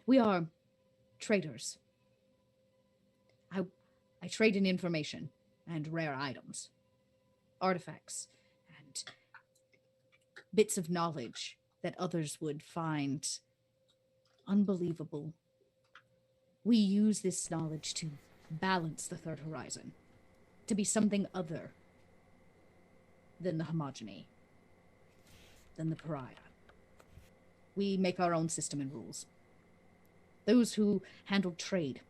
We are traders. I trade in information and rare items, artifacts, and bits of knowledge that others would find unbelievable. We use this knowledge to balance the third horizon, to be something other than the homogeny, than the pariah. We make our own system and rules. Those who handle trade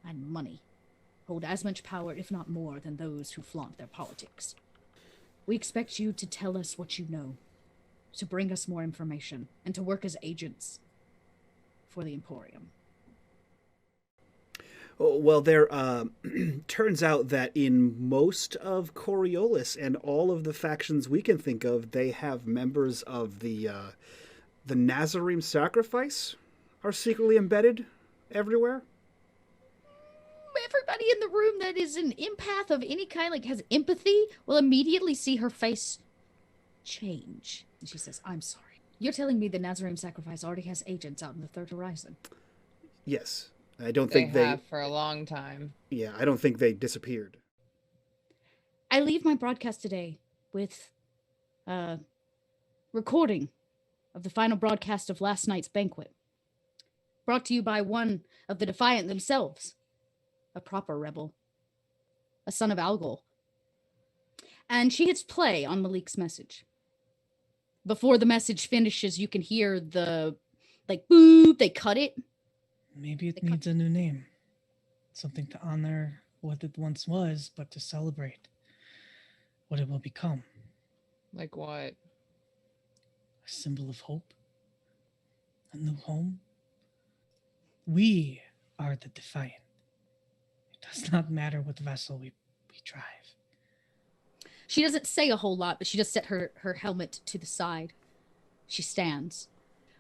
and money hold as much power, if not more, than those who flaunt their politics. We expect you to tell us what you know, to bring us more information, and to work as agents for the Emporium. Well, there turns out that in most of Coriolis and all of the factions we can think of, they have members of the Nazarene sacrifice are secretly embedded everywhere. Everybody in the room that is an empath of any kind, like has empathy, will immediately see her face change. And she says, I'm sorry. You're telling me the Nazarene sacrifice already has agents out in the third horizon? Yes. I don't think they have for a long time. Yeah, I don't think they disappeared. I leave my broadcast today with a recording of the final broadcast of last night's banquet. Brought to you by one of the Defiant themselves. A proper rebel. A son of Algol. And she hits play on Malik's message. Before the message finishes, you can hear the, like, boop, they cut it. Maybe it needs a new name. Something to honor what it once was, but to celebrate what it will become. Like what? A symbol of hope. A new home. We are the Defiant. It does not matter what vessel we drive. She doesn't say a whole lot, but she just set her helmet to the side. She stands.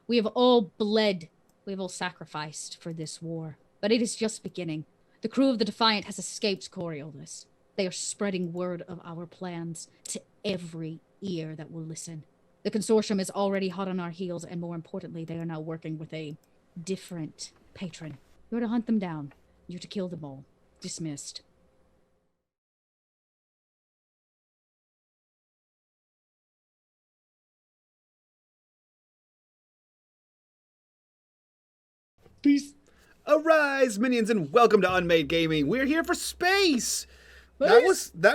We have all bled. We have all sacrificed for this war. But it is just beginning. The crew of the Defiant has escaped Coriolis. They are spreading word of our plans to every ear that will listen. The Consortium is already hot on our heels, and more importantly, they are now working with a different patron. You're to hunt them down. You're to kill them all. Dismissed. Peace. Arise, minions, and welcome to unMadeGaming. We're here for space. That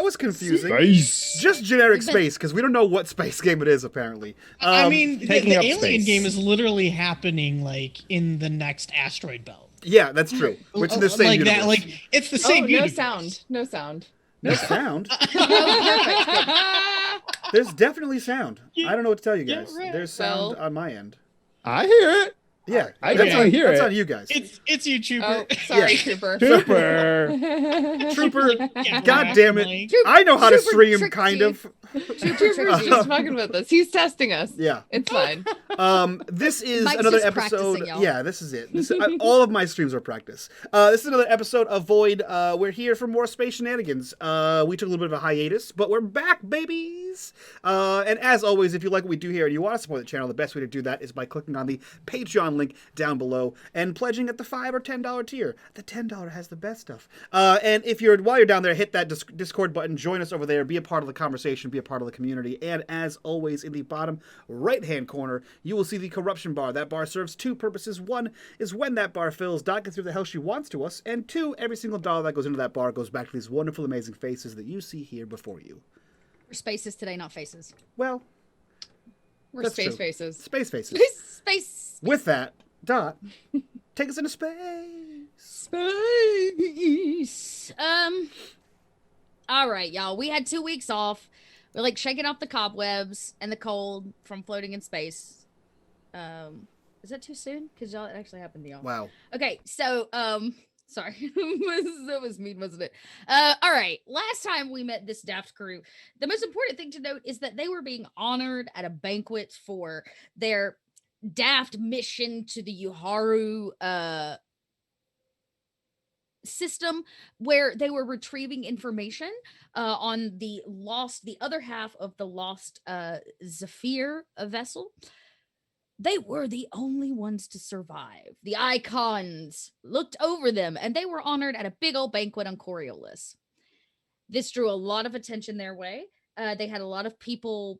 was confusing. Space. Just generic space, because we don't know what space game it is, apparently. I mean, the Alien space. game is literally happening, like, in the next asteroid belt. Yeah, that's true. Which is the same like universe. that, like, it's the same universe. No sound. No sound? There's definitely sound. I don't know what to tell you guys. right. There's sound on my end. I hear it. Yeah, I definitely hear that's it. on you guys. It's you, Trooper. Oh, sorry, Yeah. Trooper. Super. Trooper, Yeah, God damn it. Mike. I know how to Trooper stream, tricked kind you. of. Trooper, he's fucking with us. He's testing us. Yeah. It's fine. This is Mike's another just episode. practicing, y'all. Yeah, this is it. All of my streams are practice. This is another episode of Void. We're here for more space shenanigans. We took a little bit of a hiatus, but we're back, babies. And as always, if you like what we do here and you want to support the channel, the best way to do that is by clicking on the Patreon link down below and pledging at the $5 or $10 tier. The $10 has the best stuff. And if while you're down there, hit that Discord button, join us over there, be a part of the conversation, be a part of the community. And as always, in the bottom right-hand corner, you will see the corruption bar. That bar serves two purposes. One is when that bar fills, Dot gets through the hell she wants to us. And two, every single dollar that goes into that bar goes back to these wonderful, amazing faces that you see here before you. We're spaces today, not faces. Well, We're that's space true. faces. Space faces. Space. With that, Dot, take us into space. Space. All right, y'all. We had 2 weeks off. We're like shaking off the cobwebs and the cold from floating in space. Is that too soon? Because y'all, it actually happened to y'all. Wow. Okay, so sorry, that was mean, wasn't it? All right. Last time we met this daft crew, the most important thing to note is that they were being honored at a banquet for their daft mission to the Uhara system, where they were retrieving information on the other half of the lost Zafirah vessel. they were the only ones to survive. The icons looked over them, and they were honored at a big old banquet on Coriolis. This drew a lot of attention their way. They had a lot of people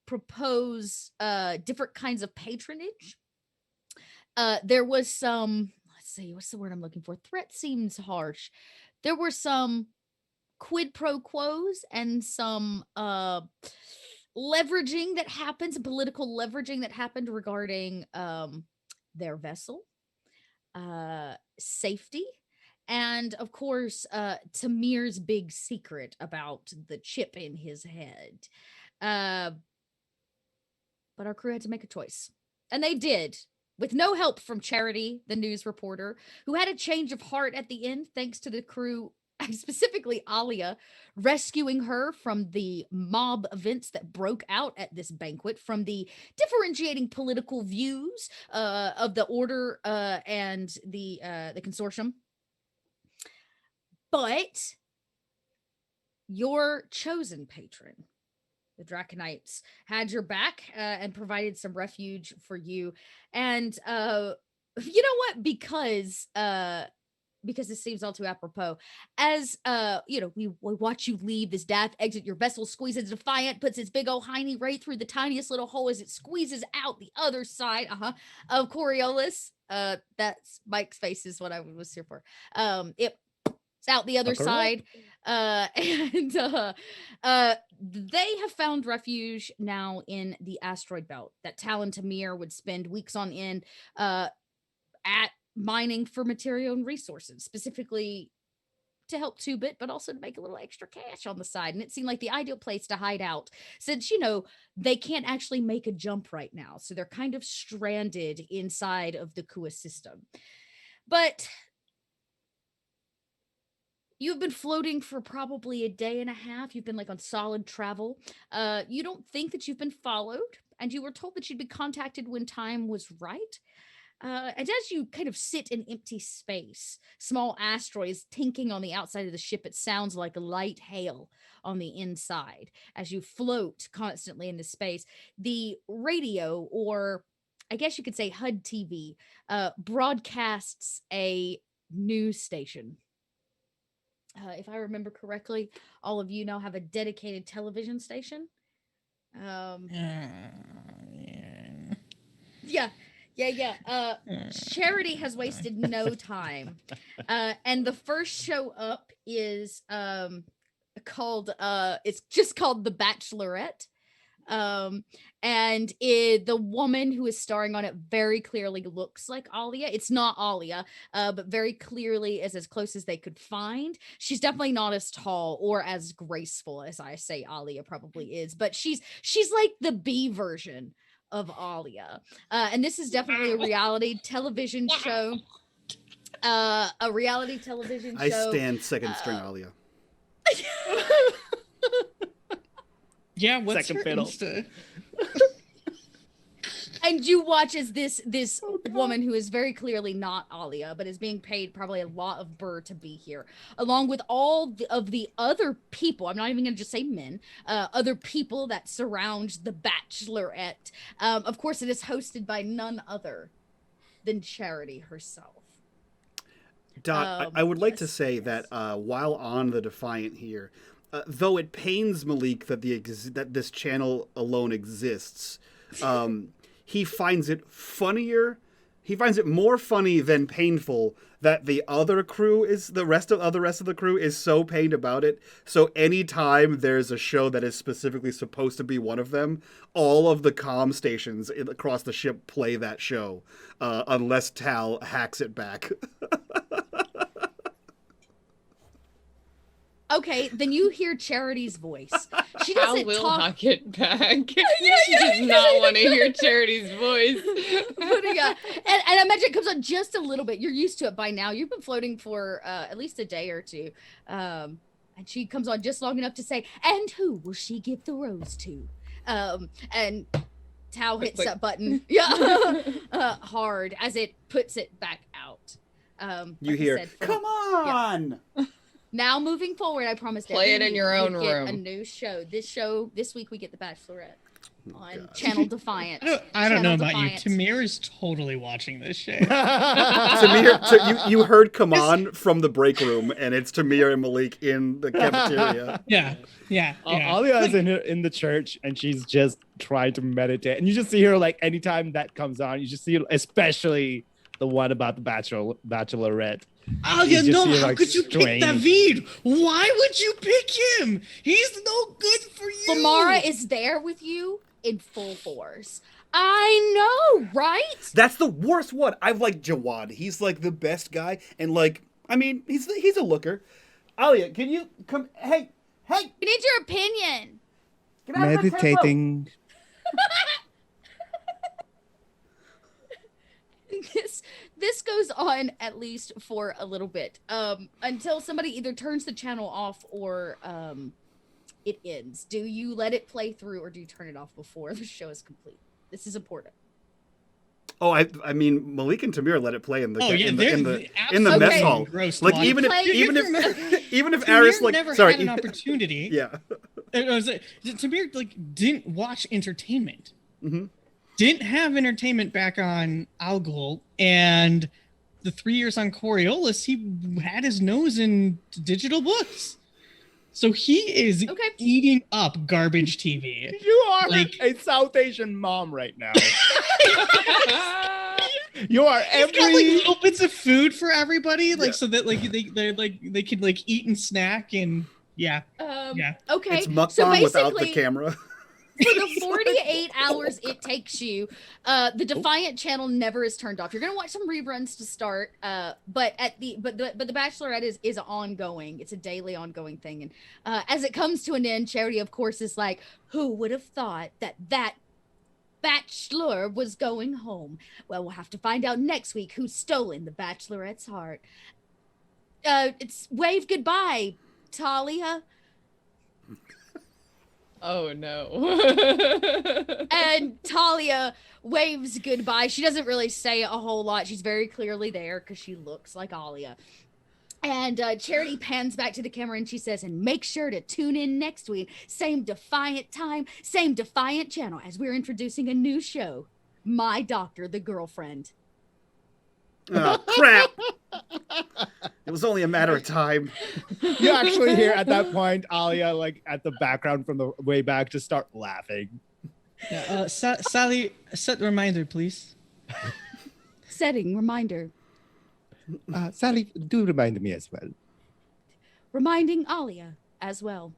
propose different kinds of patronage. There was some, let's see, what's the word I'm looking for? Threat seems harsh. There were some quid pro quos and some leveraging that happens, political leveraging that happened regarding their vessel, safety, and of course, Tamir's big secret about the chip in his head. But our crew had to make a choice. And they did, with no help from Charity, the news reporter, who had a change of heart at the end, thanks to the crew, specifically Alia, rescuing her from the mob events that broke out at this banquet, from the differentiating political views of the Order and the Consortium. But your chosen patron, the Draconites, had your back and provided some refuge for you. And you know what? Because this seems all too apropos. As we watch you leave this death, exit your vessel, squeezes Defiant, puts its big old hiney right through the tiniest little hole as it squeezes out the other side of Coriolis. That's Mike's face is what I was here for. It's out the other side. And they have found refuge now in the asteroid belt that Talon Tamir would spend weeks on end at mining for material and resources, specifically to help Two-Bit, but also to make a little extra cash on the side. And it seemed like the ideal place to hide out, since, they can't actually make a jump right now. So they're kind of stranded inside of the Kua system. But you've been floating for probably a day and a half. You've been like on solid travel. You don't think that you've been followed, and you were told that you'd be contacted when time was right. And as you kind of sit in empty space, small asteroids tinking on the outside of the ship, it sounds like light hail on the inside. As you float constantly into space, the radio, or I guess you could say HUD TV, broadcasts a news station. If I remember correctly, all of you now have a dedicated television station. Yeah. Charity has wasted no time. And the first show up is called it's just called The Bachelorette. And the woman who is starring on it very clearly looks like Alia. It's not Alia, but very clearly is as close as they could find. She's definitely not as tall or as graceful as I say Alia probably is, but she's like the B version of Alia. And this is definitely a reality television show. A reality television show. I stand second string Alia. Yeah, what's Second her fiddle. Insta? And you watch as this woman who is very clearly not Alia, but is being paid probably a lot of burr to be here, along with all of the other people. I'm not even going to just say men, other people that surround the Bachelorette. Of course, it is hosted by none other than Charity herself. Dot, I would like to say that while on the Defiant here, though it pains Malik that that this channel alone exists, he finds it funnier. He finds it more funny than painful that the rest of the crew is so pained about it. So anytime there's a show that is specifically supposed to be one of them, all of the comm stations across the ship play that show, unless Tal hacks it back. Okay, then you hear Charity's voice. She Al doesn't will talk. knock it back. She does not want to hear Charity's voice. But, yeah, and I imagine it comes on just a little bit. You're used to it by now. You've been floating for at least a day or two. And she comes on just long enough to say, "And who will she give the rose to?" And Tao hits that button, hard as it puts it back out. You like I hear, said, "Come on!" Yeah. Now, moving forward, I promised Play it every in your week own we get room. a new show. This week we get The Bachelorette. on God. Channel Defiant. I don't know Channel about you. Defiant. Tamir is totally watching this shit. Tamir, you heard "come on" from the break room, and it's Tamir and Malik in the cafeteria. Yeah. Alia is in the church, and she's just trying to meditate. And you just see her, like, anytime that comes on, you just see, especially the one about the bachelorette. Alia, You just no, see her, how like, could you pick strain. David? Why would you pick him? He's no good for you. Lamara is there with you in full force. I know, right? That's the worst one. I've like Jawad. He's like the best guy, and like, I mean, he's a looker. Alia, can you come? Hey! We need your opinion. Get out of the tempo. Meditating. This goes on at least for a little bit, until somebody either turns the channel off or it ends. Do you let it play through, or do you turn it off before the show is complete? This is important. Oh, I mean, Malik and Tamir let it play in the in the absolutely mess hall. gross Like watch. even if Tamir Aris like never sorry had an opportunity. yeah. Tamir like didn't watch entertainment. Mm-hmm. Didn't have entertainment back on Algol, and the 3 years on Coriolis, he had his nose in digital books. So he is eating up garbage TV. You are Like- a South Asian mom right now. You are He's got like every. little bits of food for everybody, like so that like they could like eat and snack and yeah. Okay. It's mukbang so without the basically, camera. for the 48 hours it takes you, the Defiant channel never is turned off. You're gonna watch some reruns to start, but the Bachelorette is ongoing. It's a daily ongoing thing, and as it comes to an end, Charity, of course, is like, who would have thought that Bachelor was going home? Well, we'll have to find out next week who's stolen the Bachelorette's heart. It's wave goodbye, Talia. Oh no. And Talia waves goodbye. She doesn't really say a whole lot. She's very clearly there because she looks like Alia. And Charity pans back to the camera and she says, and make sure to tune in next week. Same Defiant time, same Defiant channel, as we're introducing a new show. My Doctor, the Girlfriend. Oh, crap. It was only a matter of time. You actually hear at that point Alia, like at the background from the way back, just start laughing. Sally, set reminder, please. Setting reminder. Sally, do remind me as well. Reminding Alia as well.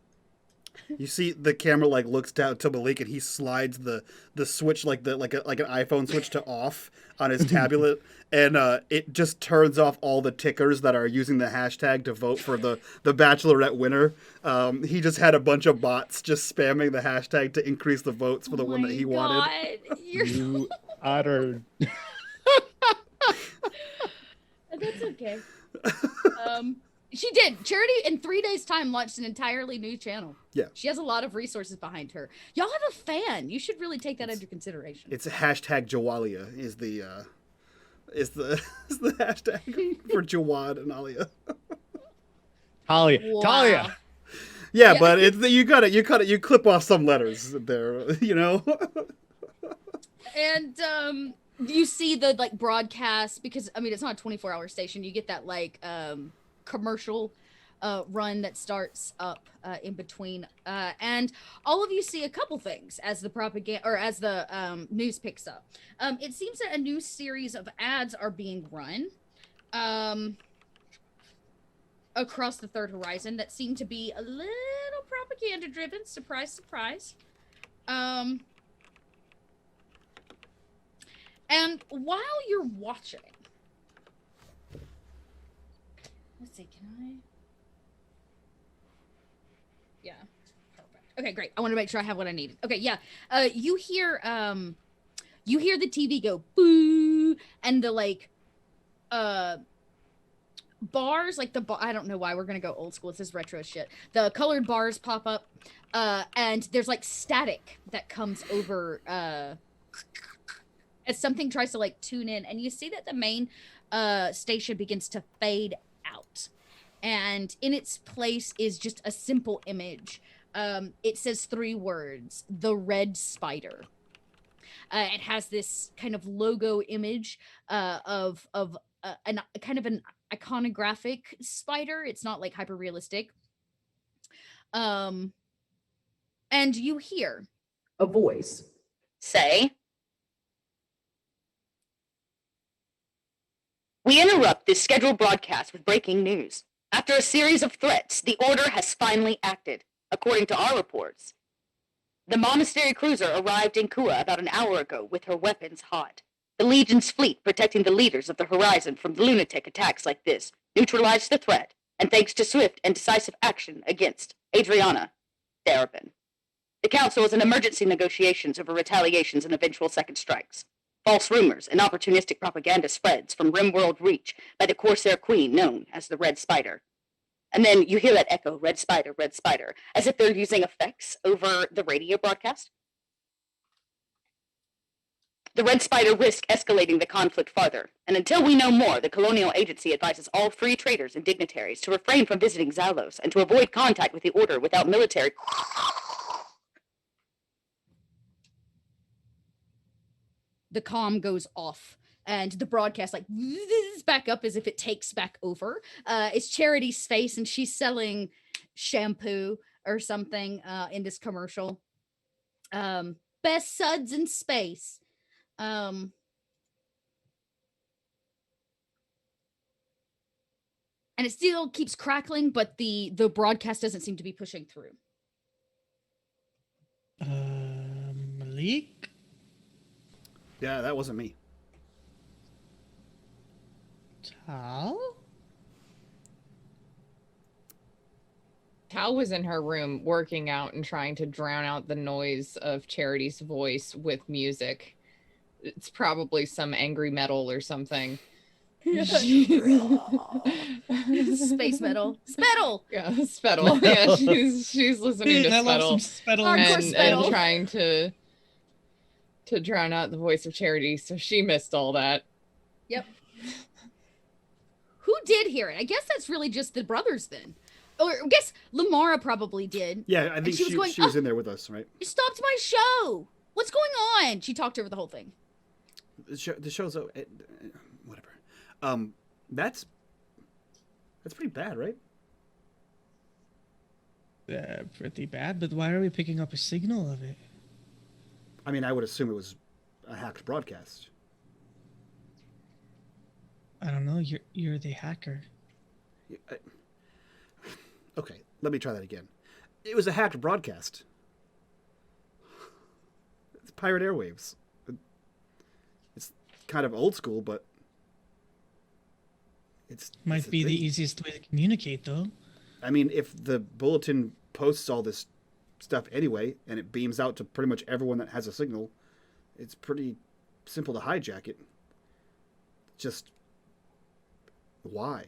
You see the camera like looks down to Malik and he slides the switch like an iPhone switch to off on his tablet, and it just turns off all the tickers that are using the hashtag to vote for the Bachelorette winner. He just had a bunch of bots just spamming the hashtag to increase the votes for the one that he wanted. You utter. That's okay. She did. Charity in 3 days' time launched an entirely new channel. Yeah. She has a lot of resources behind her. Y'all have a fan. You should really take that under consideration. It's hashtag Jawalia is the hashtag for Jawad and Alia. Talia. Wow. Talia. Yeah, but it's you clip off some letters there, you know. And you see the like broadcast, because I mean it's not a 24-hour station. You get that like commercial run that starts up in between, and all of you see a couple things as the propaganda or as the news picks up. It seems that a new series of ads are being run across the Third Horizon that seem to be a little propaganda driven. Surprise, surprise. And while you're watching, let's see, can I? Yeah, perfect. Okay, great. I want to make sure I have what I needed. Okay, yeah. You hear the TV go boo, and the like, bars, like I don't know why we're gonna go old school. It's this retro shit. The colored bars pop up, and there's like static that comes over, as something tries to like tune in, and you see that the main station begins to fade out, and in its place is just a simple image It says 3 words: the red spider. It has this kind of logo image of an kind of an iconographic spider. It's not like hyper realistic. And you hear A voice. Say. We interrupt this scheduled broadcast with breaking news. After a series of threats, the Order has finally acted. According to our reports, the monastery cruiser arrived in Kua about an hour ago with her weapons hot. The Legion's fleet protecting the leaders of the Horizon from lunatic attacks like this neutralized the threat, and thanks to swift and decisive action against Adriana Darabin. The Council is in emergency negotiations over retaliations and eventual second strikes. False rumors and opportunistic propaganda spreads from Rimworld Reach by the Corsair Queen known as the Red Spider. And then you hear that echo, Red Spider, as if they're using effects over the radio broadcast. The Red Spider risks escalating the conflict farther, and until we know more, the Colonial Agency advises all free traders and dignitaries to refrain from visiting Zalos and to avoid contact with the Order without military... the comm goes off and the broadcast like back up as if it takes back over. It's Charity's face and she's selling shampoo or something in this commercial. Best suds in space. And it still keeps crackling, but the broadcast doesn't seem to be pushing through. Malik? Yeah, that wasn't me. Tal? Tal was in her room working out and trying to drown out the noise of Charity's voice with music. It's probably some angry metal or something. Space metal. Spettle! Yeah, Spettle. Yeah, she's listening to I love some Spettle Spettle. Hardcore and Spettle. trying to drown out the voice of Charity, so she missed all that. Yep. Who did hear it? I guess that's really just the brothers then. Or I guess Lamara probably did. Yeah, I think she was in there with us, right? You stopped my show. What's going on? She talked over the whole thing. The show's whatever. That's pretty bad, right? Pretty bad, but why are we picking up a signal of it? I mean, I would assume it was a hacked broadcast. I don't know. You're the hacker. Okay, let me try that again. It was a hacked broadcast. It's pirate airwaves. It's kind of old school, but Might be the easiest way to communicate, though. I mean, if the bulletin posts all this stuff anyway, and it beams out to pretty much everyone that has a signal, it's pretty simple to hijack it. Just why?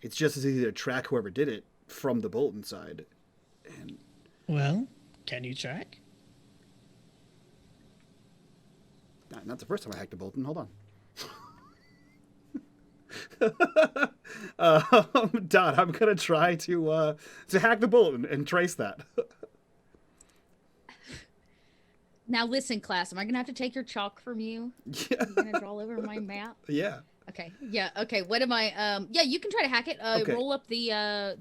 It's just as easy to track whoever did it from the bulletin side. And Well, can you track? not the first time I hacked a bulletin. Hold on. Dot, I'm gonna try to hack the bulletin and trace that. Now listen, class. Am I gonna have to take your chalk from you? Yeah. You're gonna draw over my map. Yeah. Okay. Yeah. Okay. What am I? Yeah, you can try to hack it. Okay. Roll up the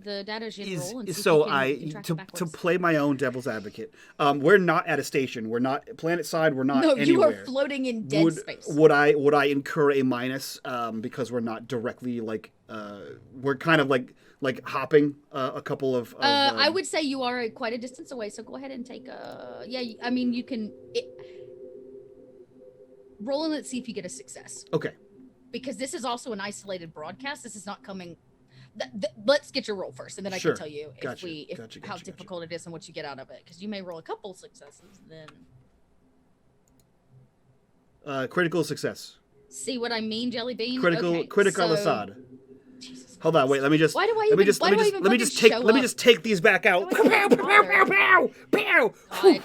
data gen roll and see So if you can track it to backwards. play my own devil's advocate. We're not at a station. We're not planet side. We're not No, anywhere. you are floating in dead space. Would I incur a minus because we're not directly we're kind of like hopping a couple of I would say you are quite a distance away, so go ahead and take a. Yeah, I mean you can roll and let's see if you get a success. Okay. Because this is also an isolated broadcast. This is not coming. Let's get your roll first, and then I Sure. can tell you how difficult it is and what you get out of it. Because you may roll a couple successes, then Critical success. see what I mean, Jelly Bean. Critical Okay, so- Assad. Jesus Hold on, Christ. wait. Let me just. Why do I let me even- just. why Let do I me even just fucking take. show Let me up? just take these back out. Why do I even bother? Pow! God.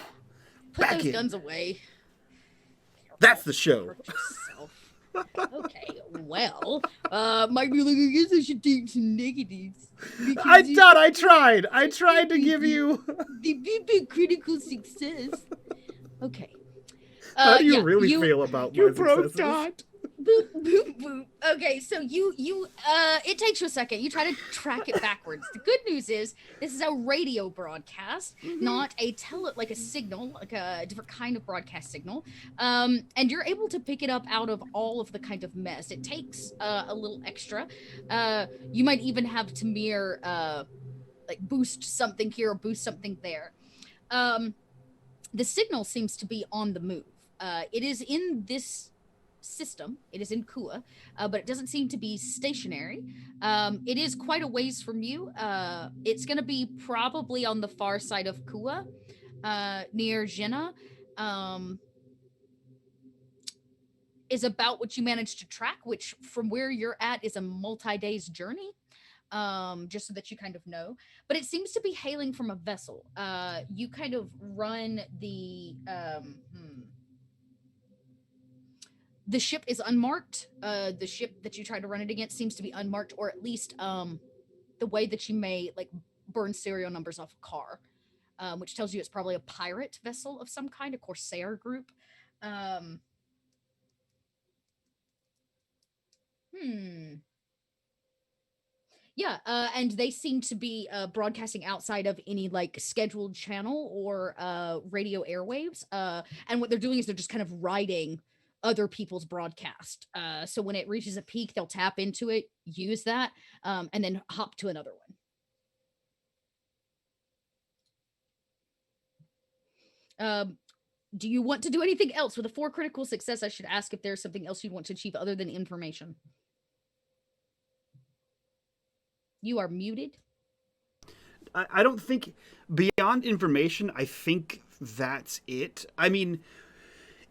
Put Back those in. guns away. That's the show. Hurt yourself. Okay, well, might be like, I guess I should take some negatives. I tried. I tried to give you. The critical success. Okay. How do you yeah, really feel about You my broke successes? Dot. Boop, boop, boop. Okay, so you it takes you a second. You try to track it backwards. The good news is this is a radio broadcast, not a like a signal, like a different kind of broadcast signal. And you're able to pick it up out of all of the kind of mess. It takes a little extra. You might even have Tamir like boost something here or boost something there. The signal seems to be on the move. It is in this system. It is in Kua, but it doesn't seem to be stationary. It is quite a ways from you. It's going to be probably on the far side of Kua, near Jena. Is about what you managed to track, which from where you're at is a multi-days journey. Just so that you kind of know. But it seems to be hailing from a vessel. You kind of run the ship is unmarked. The ship that you try to run it against seems to be unmarked, or at least the way that you may like burn serial numbers off a car, which tells you it's probably a pirate vessel of some kind, a corsair group. Yeah, and they seem to be broadcasting outside of any like scheduled channel or radio airwaves. And what they're doing is they're just kind of riding other people's broadcast. So when it reaches a peak, they'll tap into it, use that, and then hop to another one. Do you want to do anything else with a 4 critical success? I should ask if there's something else you'd want to achieve other than information. You are muted. I don't think beyond information. I think that's it. I mean,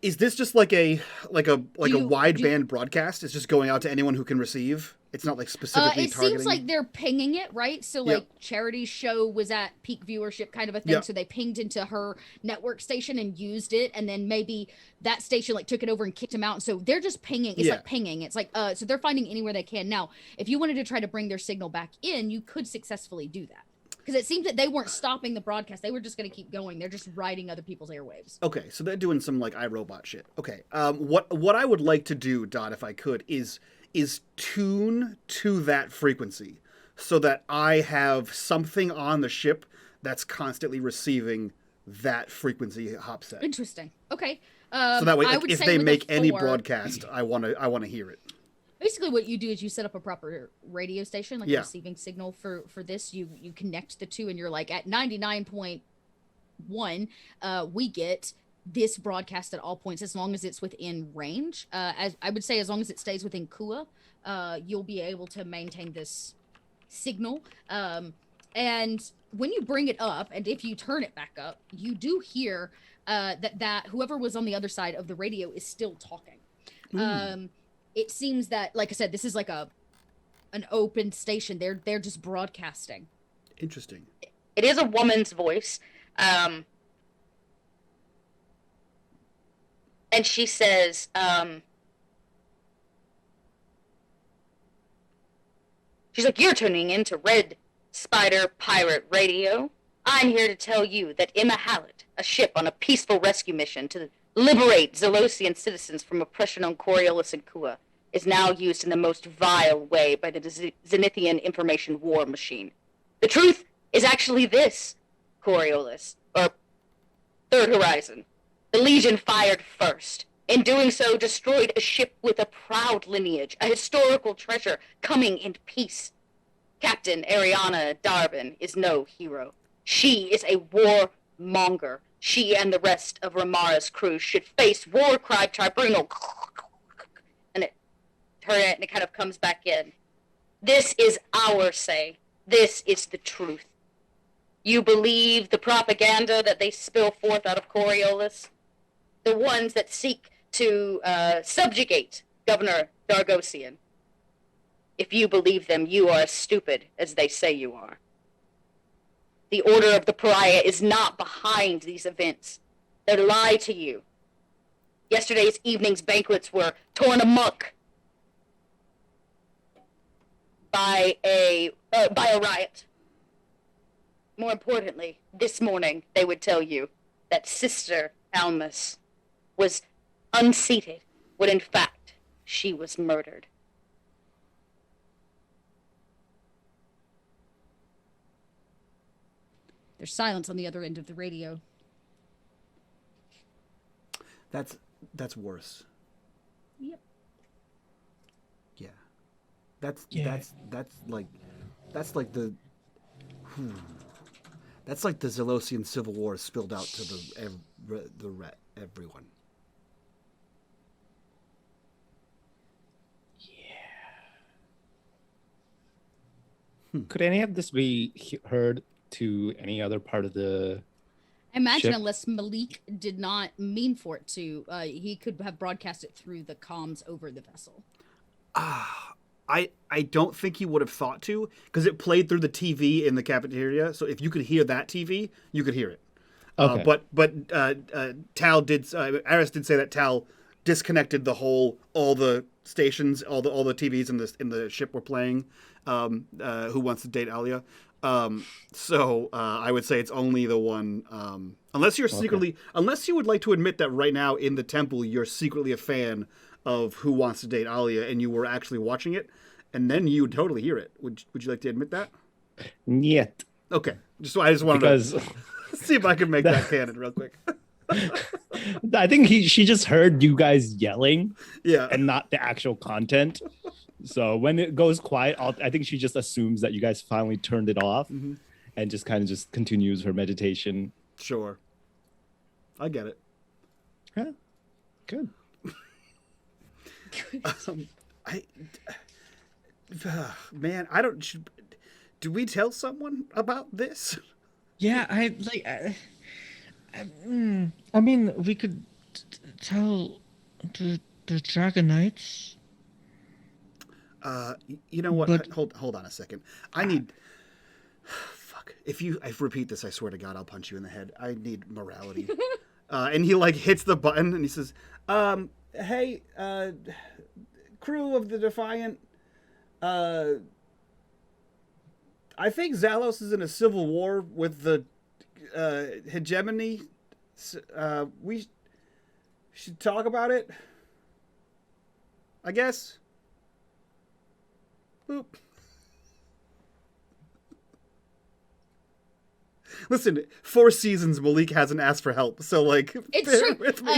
is this just like a wideband broadcast? It's just going out to anyone who can receive. It's not like specifically targeting. It seems like they're pinging it, right? So like Charity's show was at peak viewership kind of a thing. So they pinged into her network station and used it. And then maybe that station like took it over and kicked them out. And so they're just pinging. It's like pinging. It's like, so they're finding anywhere they can. Now, if you wanted to try to bring their signal back in, you could successfully do that. Because it seems that they weren't stopping the broadcast. They were just going to keep going. They're just riding other people's airwaves. Okay, so they're doing some like iRobot shit. Okay, what I would like to do, Dot, if I could, is tune to that frequency so that I have something on the ship that's constantly receiving that frequency hop set. Interesting. Okay. So that way, if they make any broadcast, I want to hear it. Basically, what you do is you set up a proper radio station, like a receiving signal for this. You connect the two, and you're like at 99.1. We get this broadcast at all points as long as it's within range. As I would say, as long as it stays within Kua, you'll be able to maintain this signal. And when you bring it up, and if you turn it back up, you do hear that whoever was on the other side of the radio is still talking. It seems that, like I said, this is like an open station. They're just broadcasting. Interesting. It is a woman's voice. And she says, she's like, you're tuning in to Red Spider Pirate Radio. I'm here to tell you that Emma Hallett, a ship on a peaceful rescue mission to liberate Zelosian citizens from oppression on Coriolis and Kua, is now used in the most vile way by the Zenithian information war machine. The truth is actually this, Coriolis, or Third Horizon. The Legion fired first. In doing so, destroyed a ship with a proud lineage, a historical treasure coming in peace. Captain Ariana Darvin is no hero. She is a warmonger. She and the rest of Ramara's crew should face war crime tribunal. And it kind of comes back in. This is our say. This is the truth. You believe the propaganda that they spill forth out of Coriolis? The ones that seek to subjugate Governor Dargosian. If you believe them, you are as stupid as they say you are. The Order of the Pariah is not behind these events. They lie to you. Yesterday's evening's banquets were torn amok by a riot. More importantly, this morning they would tell you that Sister Almus was unseated when in fact she was murdered. There's silence on the other end of the radio. That's worse. Yep. Yeah. That's like the that's like the Zelosian Civil War spilled out to everyone. Could any of this be heard to any other part of the I imagine ship? unless Malik did not mean for it to, he could have broadcast it through the comms over the vessel. I don't think he would have thought to, because it played through the TV in the cafeteria. So if you could hear that TV, you could hear it. Okay. But Tal did. Aris did say that Tal disconnected all the stations, all the TVs in the ship were playing. Who Wants to Date Alia? So I would say it's only the one. Unless you're secretly, unless you would like to admit that right now in the temple you're secretly a fan of Who Wants to Date Alia, and you were actually watching it, and then you would totally hear it. Would you like to admit that? Yet. Okay. I just wanted to see if I could make that canon real quick. I think she just heard you guys yelling, Yeah. and not the actual content. So when it goes quiet, I think she just assumes that you guys finally turned it off, and just kind of just continues her meditation. Sure. I get it. Yeah. Good. Man, I don't. Do we tell someone about this? Yeah, I mean, we could tell the Dragon Knights. You know what? But- Hold on a second. I need. Fuck. If I repeat this, I swear to God, I'll punch you in the head. I need morality. And he hits the button and he says, "Hey, crew of the Defiant. I think Zalos is in a civil war with the hegemony. We should talk about it. I guess." Boop. Listen, 4 seasons Malik hasn't asked for help, so It's bear true. with me.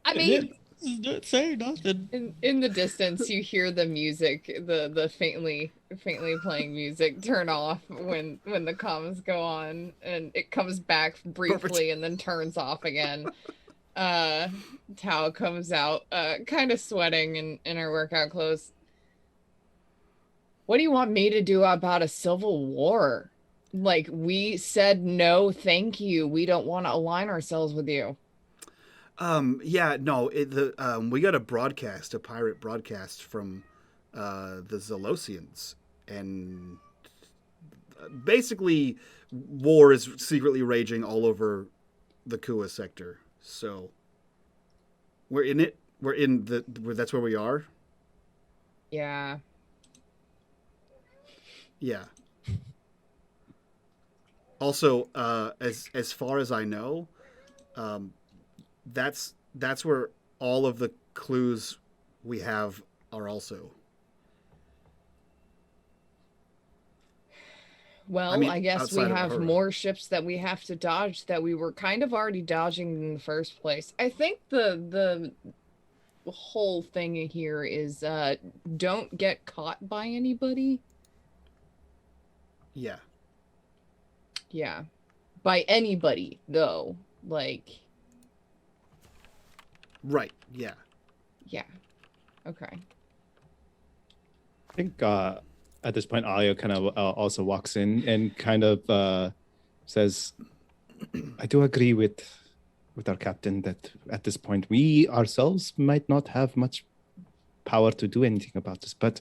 I mean, Not saying nothing. In the distance, you hear the music, the faintly playing music turn off when the comms go on, and it comes back briefly and then turns off again. Tao comes out, kind of sweating in her workout clothes. What do you want me to do about a civil war? We said no, thank you. We don't want to align ourselves with you. Yeah, no, we got a pirate broadcast from the Zelosians, and basically war is secretly raging all over the Kua sector. So we're in it. That's where we are. Yeah. Yeah. Also, as far as I know, that's where all of the clues we have are also. Well, I guess we have more ships that we have to dodge that we were kind of already dodging in the first place. I think the whole thing here is don't get caught by anybody. Yeah. Yeah. By anybody, though. Right, yeah. Yeah. Okay. I think at this point, Alia kind of also walks in and kind of says, "I do agree with our captain that at this point we ourselves might not have much power to do anything about this. But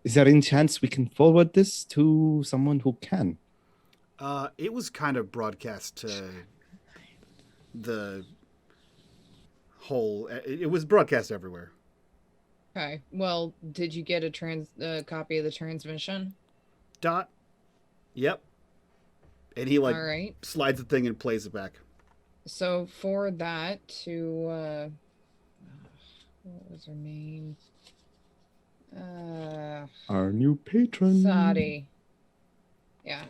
is there any chance we can forward this to someone who can?" It was kind of broadcast to the whole. It was broadcast everywhere. Okay. Well, did you get a copy of the transmission? Dot. Yep. And he like All right. slides the thing and plays it back. So for that to what was her name? Our new patron. Sadi. Yeah,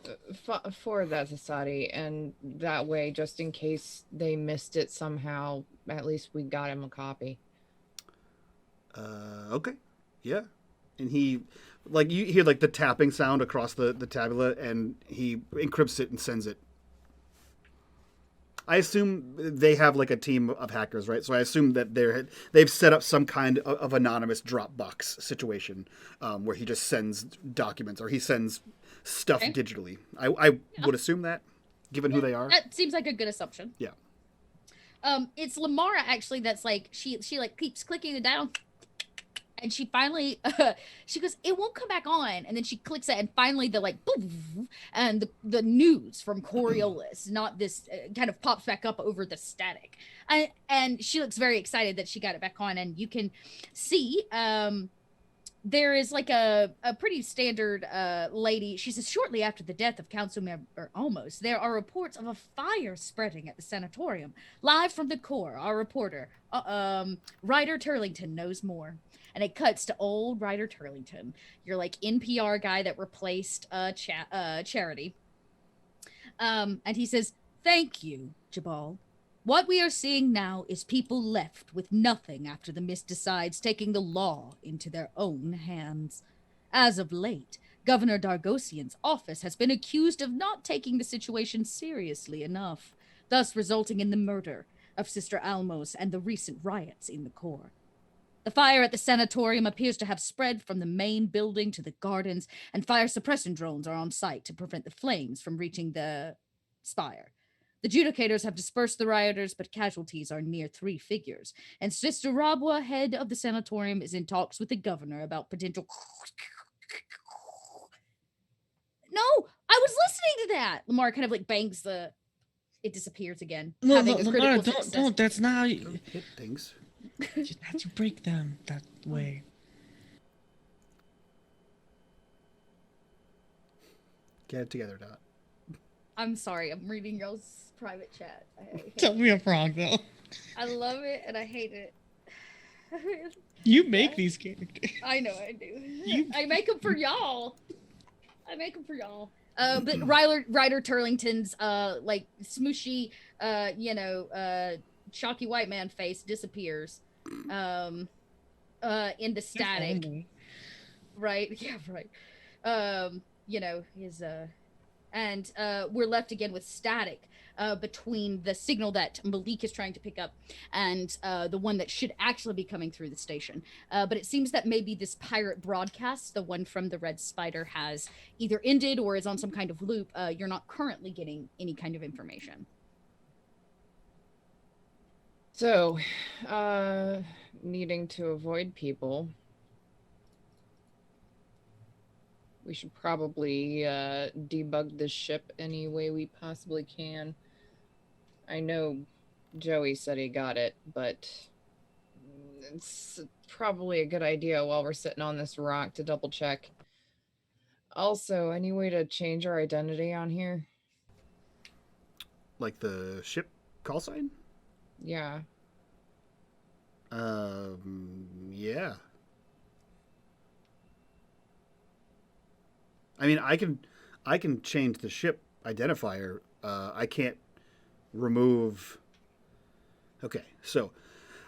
forward that to Sadi, and that way, just in case they missed it somehow, at least we got him a copy. Okay. Yeah. And he, like, you hear like the tapping sound across the tablet, and he encrypts it and sends it. I assume they have like a team of hackers, right? So I assume that they've set up some kind of anonymous Dropbox situation where he just sends documents or he sends stuff digitally. I would assume that, given who they are. That seems like a good assumption. Yeah. It's Lamara actually that's like she like keeps clicking it down. And she finally, she goes, it won't come back on. And then she clicks it, and finally the like, boom, and the news from Coriolis, not this, kind of pops back up over the static. And she looks very excited that she got it back on. And you can see there is like a pretty standard lady. She says, shortly after the death of council member Almost, there are reports of a fire spreading at the sanatorium. Live from the core, our reporter, Ryder Turlington, knows more. And it cuts to old Ryder Turlington, your like NPR guy that replaced Charity. And he says, thank you, Jabal. What we are seeing now is people left with nothing after the Mist decides taking the law into their own hands. As of late, Governor Dargosian's office has been accused of not taking the situation seriously enough, thus resulting in the murder of Sister Almos and the recent riots in the core. The fire at the sanatorium appears to have spread from the main building to the gardens, and fire suppression drones are on site to prevent the flames from reaching the spire. The judicators have dispersed the rioters, but casualties are near 3 figures, and Sister Rabwa, head of the sanatorium, is in talks with the governor about potential... No, I was listening to that! Lamar kind of like bangs the... It disappears again. No, Lamar, don't. That's not how you... Hit things. You have to break them that way. Get it together, Dot. I'm sorry, I'm reading y'all's private chat. Tell me I'm wrong, though. I love it and I hate it. You make these characters. I know I do. I make them for y'all. But Ryder Turlington's like smooshy, chalky white man face disappears in the static. Right? Yeah, right. His and we're left again with static between the signal that Malik is trying to pick up and the one that should actually be coming through the station. But it seems that maybe this pirate broadcast, the one from the Red Spider, has either ended or is on some kind of loop. You're not currently getting any kind of information. So, needing to avoid people, we should probably debug this ship any way we possibly can. I know Joey said he got it, but it's probably a good idea while we're sitting on this rock to double check. Also, any way to change our identity on here? Like the ship call sign? Yeah. Yeah. I mean, I can change the ship identifier. I can't remove. Okay, so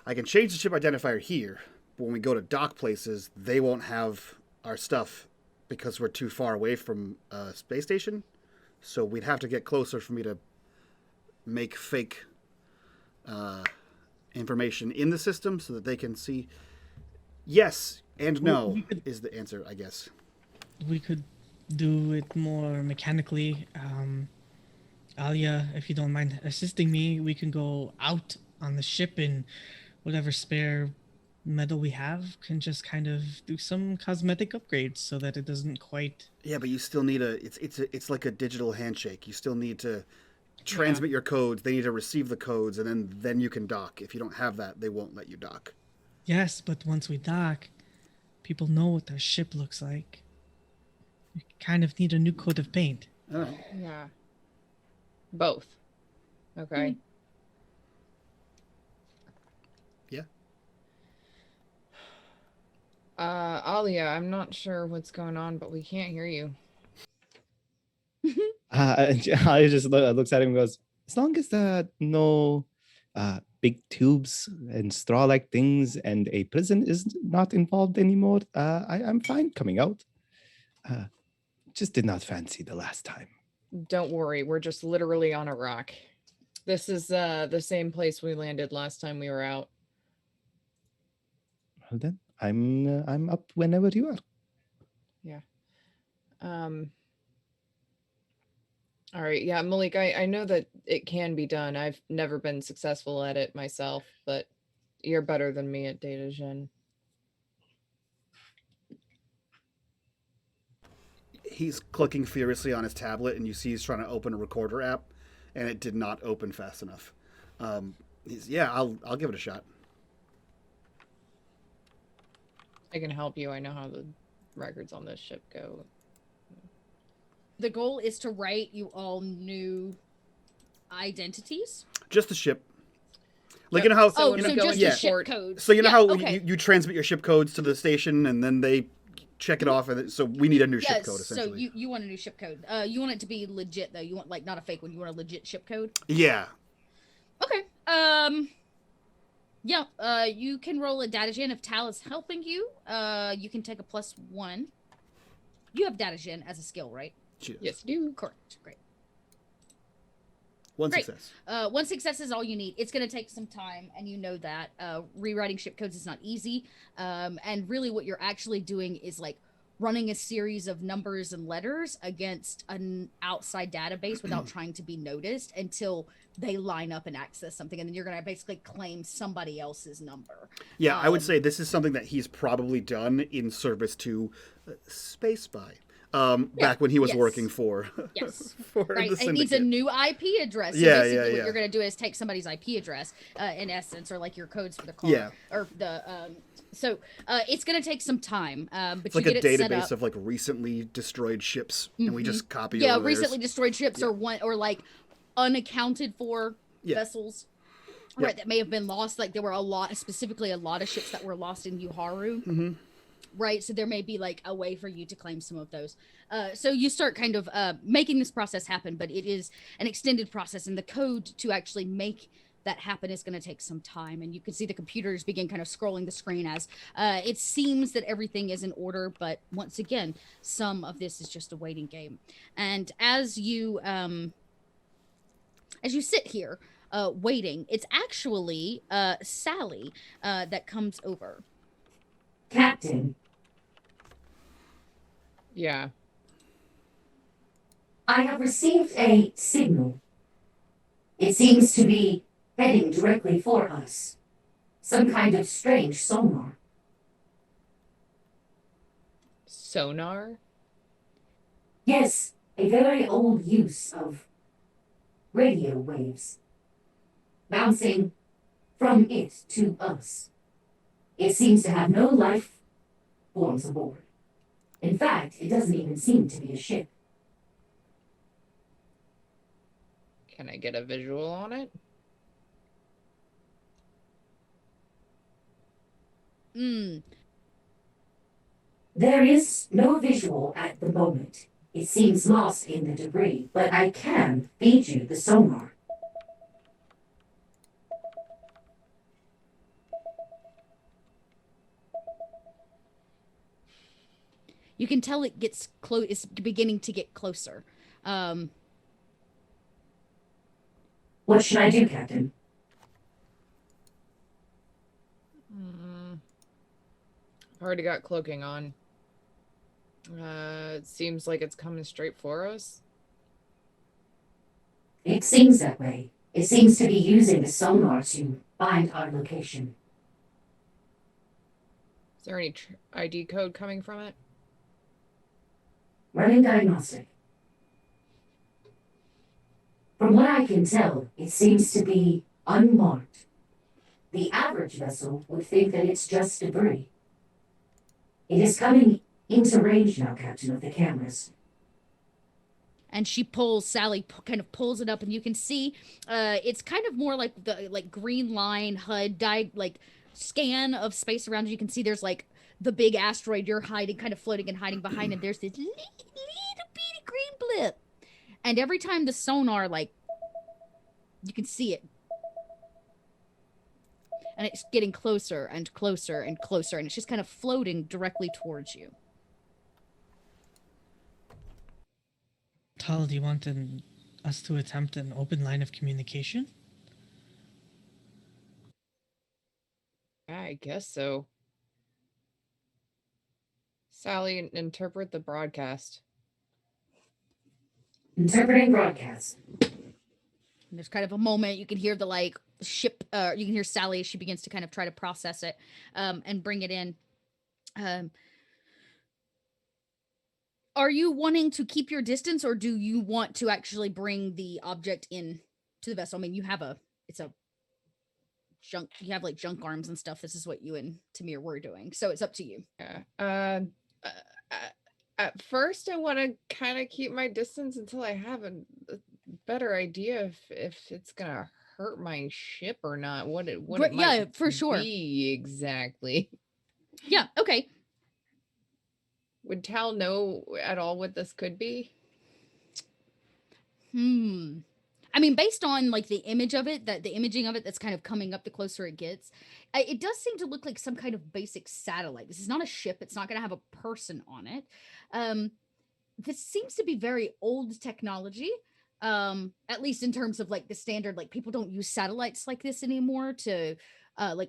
I can change the ship identifier here. But when we go to dock places, they won't have our stuff because we're too far away from a space station. So we'd have to get closer for me to make fake information in the system so that they can see. Yes and no is the answer, I guess. We could do it more mechanically. Alia, if you don't mind assisting me, we can go out on the ship and whatever spare metal we have can just kind of do some cosmetic upgrades so that it doesn't quite... Yeah, but you still need it's like a digital handshake. You still need to transmit your codes. They need to receive the codes, and then you can dock. If you don't have that, they won't let you dock. Yes, but once we dock, people know what their ship looks like. We kind of need a new coat of paint. All right. Yeah. Both. Okay. Yeah. Alia, I'm not sure what's going on, but we can't hear you. I just looks at him and goes, as long as no big tubes and straw-like things and a prison is not involved anymore, I'm fine coming out. Just did not fancy the last time. Don't worry, we're just literally on a rock. This is the same place we landed last time we were out. Well then, I'm up whenever you are. Yeah. All right, yeah, Malik, I know that it can be done. I've never been successful at it myself, but you're better than me at data gen. He's clicking furiously on his tablet, and you see he's trying to open a recorder app, and it did not open fast enough. I'll give it a shot. I can help you. I know how the records on this ship go. The goal is to write you all new identities. Just the ship. Like, you know how... So Oh, so go just into the ship port. codes. So you know Yeah, how okay. you transmit your ship codes to the station, and then they check it off, and so we need a new ship code, essentially. So you want a new ship code. You want it to be legit, though. You want, like, not a fake one. You want a legit ship code? Yeah. Okay. Yeah, you can roll a data gen if Tal is helping you. You can take a +1. You have data gen as a skill, right? She does. Yes, you do. Correct. Great. One Great. success. One success is all you need. It's going to take some time, and you know that. Rewriting ship codes is not easy. And really what you're actually doing is, like, running a series of numbers and letters against an outside database without trying to be noticed until they line up and access something. And then you're going to basically claim somebody else's number. Yeah, I would say this is something that he's probably done in service to Space Spy. Back when he was yes. working for, Yes. for Right. the It needs a Syndicate. new IP address. So Yeah, basically yeah, what yeah. you're going to do is take somebody's IP address, in essence, or like your codes for the car. Yeah. Or the, so it's going to take some time, but It's you like a get it set database up. of like recently destroyed ships, and we just copy Yeah, over theirs. recently destroyed ships or one, or like unaccounted for Yeah. vessels. Yep. Right, that may have been lost. Like there were specifically a lot of ships that were lost in Uhara. Right, so there may be like a way for you to claim some of those. So you start kind of making this process happen, but it is an extended process, and the code to actually make that happen is going to take some time. And you can see the computers begin kind of scrolling the screen as it seems that everything is in order, but once again, some of this is just a waiting game. And as you sit here waiting, it's actually Sally that comes over. Captain, Yeah. I have received a signal. It seems to be heading directly for us. Some kind of strange sonar. Sonar? Yes, a very old use of radio waves. Bouncing from it to us. It seems to have no life forms aboard. In fact, it doesn't even seem to be a ship. Can I get a visual on it? There is no visual at the moment. It seems lost in the debris, but I can feed you the sonar. You can tell it gets close. It's beginning to get closer. What should I do, Captain? I've already got cloaking on. It seems like it's coming straight for us. It seems that way. It seems to be using the sonar to find our location. Is there any ID code coming from it? Running diagnostic. From what I can tell, it seems to be unmarked. The average vessel would think that it's just debris. It is coming into range now, Captain, of the cameras. And Sally kind of pulls it up, and you can see it's kind of more like the green line HUD scan of space around you. You can see there's like the big asteroid you're hiding, kind of floating and hiding behind, and there's this little bitty green blip. And every time the sonar, you can see it. And it's getting closer and closer and closer, and it's just kind of floating directly towards you. Tal, do you want us to attempt an open line of communication? I guess so. Sally, interpret the broadcast. Interpreting broadcast. And there's kind of a moment. You can hear the ship. You can hear Sally as she begins to kind of try to process it and bring it in. Are you wanting to keep your distance, or do you want to actually bring the object in to the vessel? I mean, you have junk arms and stuff. This is what you and Tamir were doing, so it's up to you. Yeah. At first, I want to kind of keep my distance until I have a better idea if it's gonna hurt my ship or not. What it might for sure be exactly. Yeah. Okay. Would Tal know at all what this could be? I mean, based on the image of it, the imaging of it that's kind of coming up the closer it gets, it does seem to look like some kind of basic satellite. This is not a ship. It's not going to have a person on it. This seems to be very old technology, at least in terms of the standard. People don't use satellites like this anymore to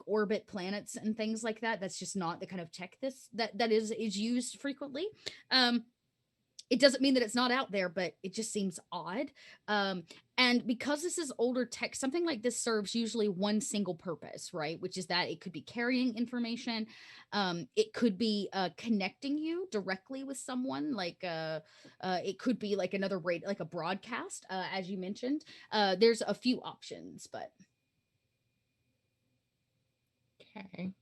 orbit planets and things like that. That's just not the kind of tech that is used frequently. It doesn't mean that it's not out there, but it just seems odd. And because this is older tech, something like this serves usually one single purpose, right? Which is that it could be carrying information. It could be connecting you directly with someone. It could be another like a broadcast, as you mentioned. There's a few options, but. Okay.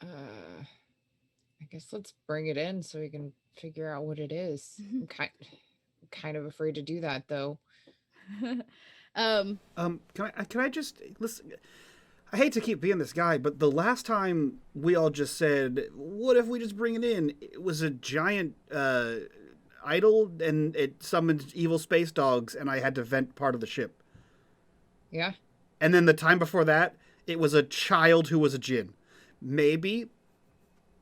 I guess let's bring it in so we can figure out what it is. I'm kind of afraid to do that, though. Can I just listen? I hate to keep being this guy, but the last time we all just said, "What if we just bring it in?" It was a giant idol, and it summoned evil space dogs, and I had to vent part of the ship. Yeah. And then the time before that, it was a child who was a djinn. Maybe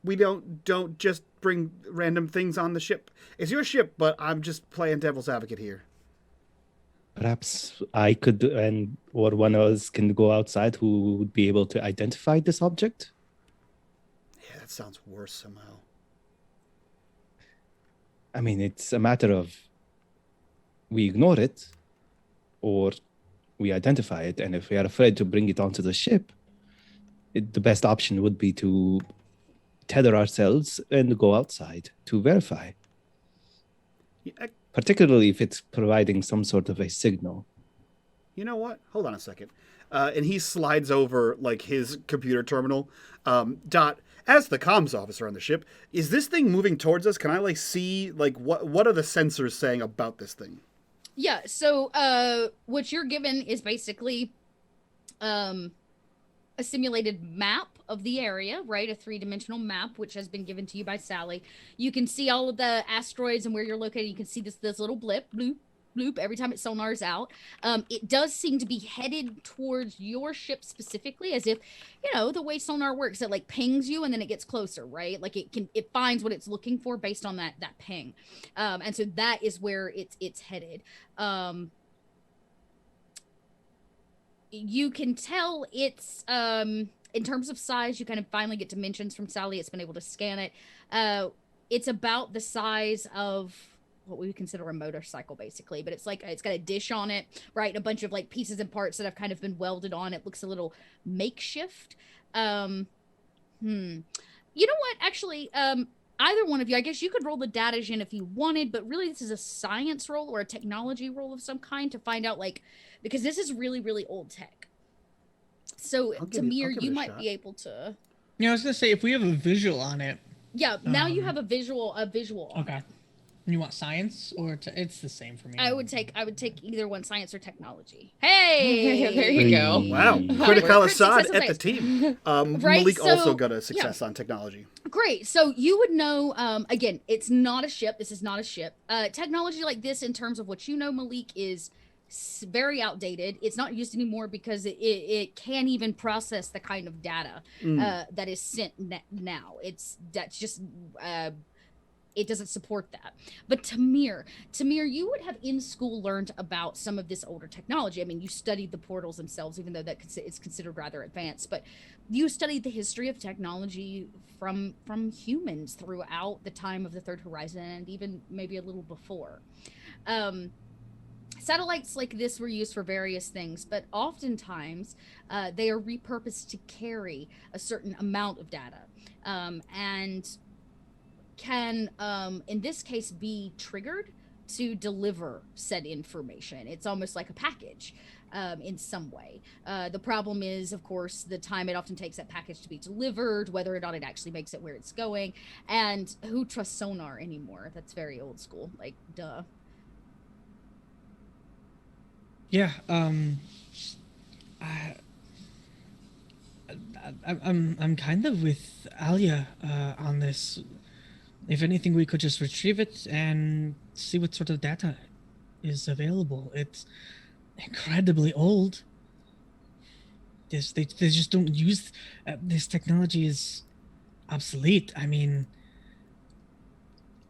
we don't just bring random things on the ship. It's your ship, but I'm just playing devil's advocate here. Perhaps I could, or one of us can go outside who would be able to identify this object. Yeah, that sounds worse somehow. I mean, it's a matter of we ignore it, or we identify it, and if we are afraid to bring it onto the ship, the best option would be to tether ourselves and go outside to verify. Yeah, particularly if it's providing some sort of a signal. You know what? Hold on a second. And he slides over his computer terminal. Dot, as the comms officer on the ship, is this thing moving towards us? Can I see what are the sensors saying about this thing? Yeah, so what you're given is basically a simulated map of the area, right? A 3-dimensional map, which has been given to you by Sally. You can see all of the asteroids and where you're located. You can see this little blip, bloop, bloop, every time it sonars out. It does seem to be headed towards your ship specifically, as if, the way sonar works, it pings you and then it gets closer, right? It finds what it's looking for based on that ping. And so that is where it's headed. You can tell it's in terms of size, you kind of finally get dimensions from Sally. It's been able to scan it. It's about the size of what we would consider a motorcycle, basically, but it's got a dish on it, right, and a bunch of pieces and parts that have kind of been welded on. It looks a little makeshift. You know what, actually, either one of you, I guess you could roll the data gen if you wanted, but really this is a science roll or a technology roll of some kind to find out, because this is really, really old tech. So, Tamir, you might be able to Yeah, I was gonna say if we have a visual on it. Yeah, now you have a visual on Okay. it. You want science or it's the same for me. I would take either one, science or technology. Hey, There you go. Wow. That Critical works. Assad Successful at the team. Right, Malik so- also got a success on technology. Great. So you would know, again, it's not a ship. This is not a ship. Technology like this, in terms of what you know, Malik, is very outdated. It's not used anymore because it can't even process the kind of data that is sent now. That's just it doesn't support that. But Tamir, you would have in school learned about some of this older technology. I mean, you studied the portals themselves, even though that it's considered rather advanced. But you studied the history of technology from humans throughout the time of the Third Horizon, and even maybe a little before. Satellites like this were used for various things, but oftentimes they are repurposed to carry a certain amount of data, and can, in this case, be triggered to deliver said information. It's almost like a package in some way. The problem is, of course, the time it often takes that package to be delivered, whether or not it actually makes it where it's going, and who trusts sonar anymore? That's very old school, like, duh. Yeah. I'm kind of with Alia on this. If anything, we could just retrieve it and see what sort of data is available. It's incredibly old. They just don't use this technology is obsolete. I mean,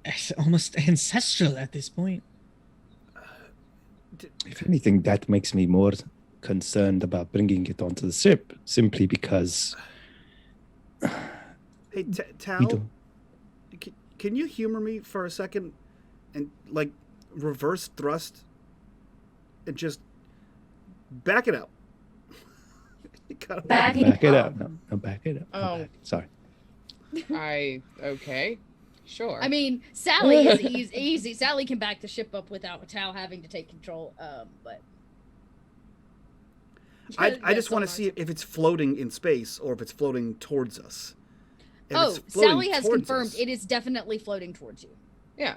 it's almost ancestral at this point. If anything, that makes me more concerned about bringing it onto the ship, simply because. Hey, Tal, can you humor me for a second and, like, reverse thrust and just back it up? Back Back it up. No, back it up. Oh. Sorry. Okay. Sure. I mean, Sally is easy. Sally can back the ship up without Tao having to take control. But I just want to see if it's floating in space or if it's floating towards us. If oh, it's floating Sally has towards confirmed us- it is definitely floating towards you. Yeah.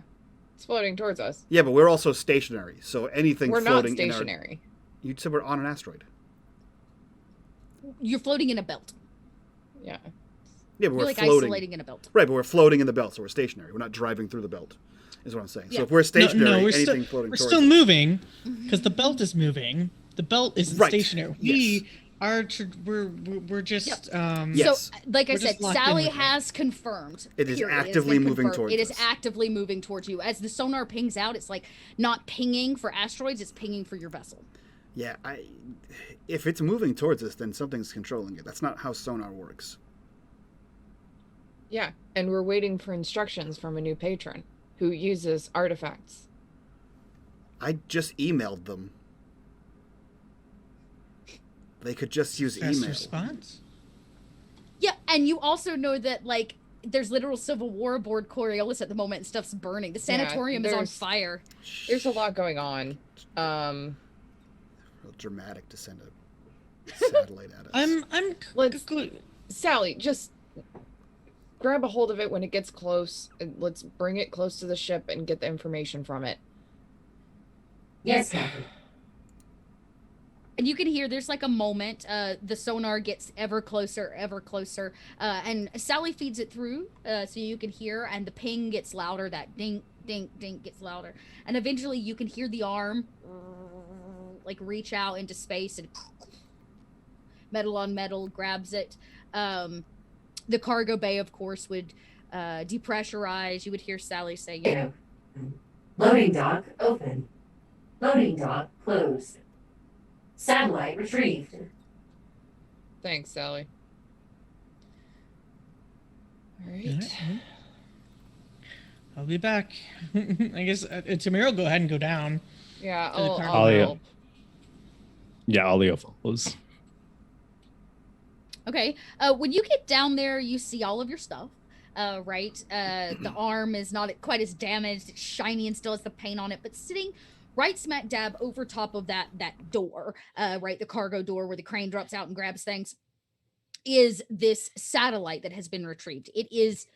It's floating towards us. Yeah, but we're also stationary, so anything We're not floating stationary. You said we're on an asteroid. You're floating in a belt. Yeah. Yeah, but You're we're like floating. isolating in a belt. Right, but we're floating in the belt, so we're stationary. We're not driving through the belt, is what I'm saying. Yeah. So if we're stationary, we're anything still, floating we're towards still us. moving because the belt is moving. The belt isn't Right. stationary. Yes. We are. We're just. Yes. So, like I We're said, just locked in Sally with it. has confirmed. It is period. It has actively been moving confirmed. towards It is us. actively moving towards you. As the sonar pings out, it's like not pinging for asteroids, it's pinging for your vessel. Yeah, if it's moving towards us, then something's controlling it. That's not how sonar works. Yeah. And we're waiting for instructions from a new patron who uses artifacts. I just emailed them. They could just use Fast email. response. Yeah, and you also know that, like, there's literal civil war aboard Coriolis at the moment and stuff's burning. The sanatorium is on there's- fire. There's a lot going on. Real dramatic to send a satellite at us. I'm. Let's- Sally, just grab a hold of it when it gets close. And let's bring it close to the ship and get the information from it. Yes, Captain. And you can hear there's like a moment, the sonar gets ever closer, and Sally feeds it through, so you can hear, and the ping gets louder, that ding, ding, ding gets louder. And eventually you can hear the arm, like, reach out into space and metal on metal grabs it. The cargo bay, of course, would depressurize. You would hear Sally say, yeah. Loading dock open. Loading dock closed. Satellite retrieved. Thanks, Sally. All right. Alright, well, I'll be back. I guess Tamir will go ahead and go down. Yeah, To the I'll cargo. Oh, yeah. help. Yeah, Alia follows. Okay. When you get down there, you see all of your stuff. Right? The arm is not quite as damaged. It's shiny and still has the paint on it, but sitting right smack dab over top of that door, right, the cargo door where the crane drops out and grabs things, is this satellite that has been retrieved. It is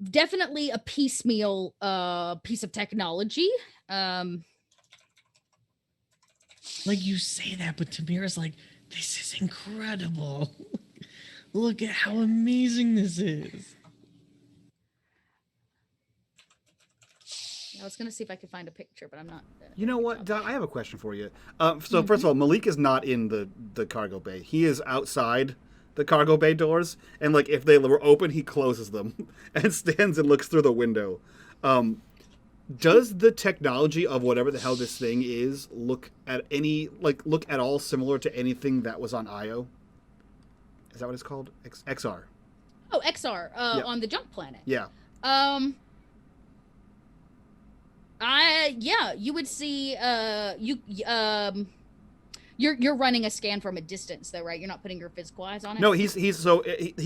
definitely a piecemeal piece of technology. Like you say that, but Tamira's like, this is incredible. Look at how amazing this is. I was gonna see if I could find a picture, but I'm not. You know what, Don? I have a question for you. So first of all, Malik is not in the cargo bay. He is outside the cargo bay doors, and like if they were open, he closes them and stands and looks through the window. Does the technology of whatever the hell this thing is look at all similar to anything that was on Io? Is that what it's called? XR. Oh, XR on the junk planet. Yeah. You would see you're running a scan from a distance though, right? You're not putting your physical eyes on it. No, he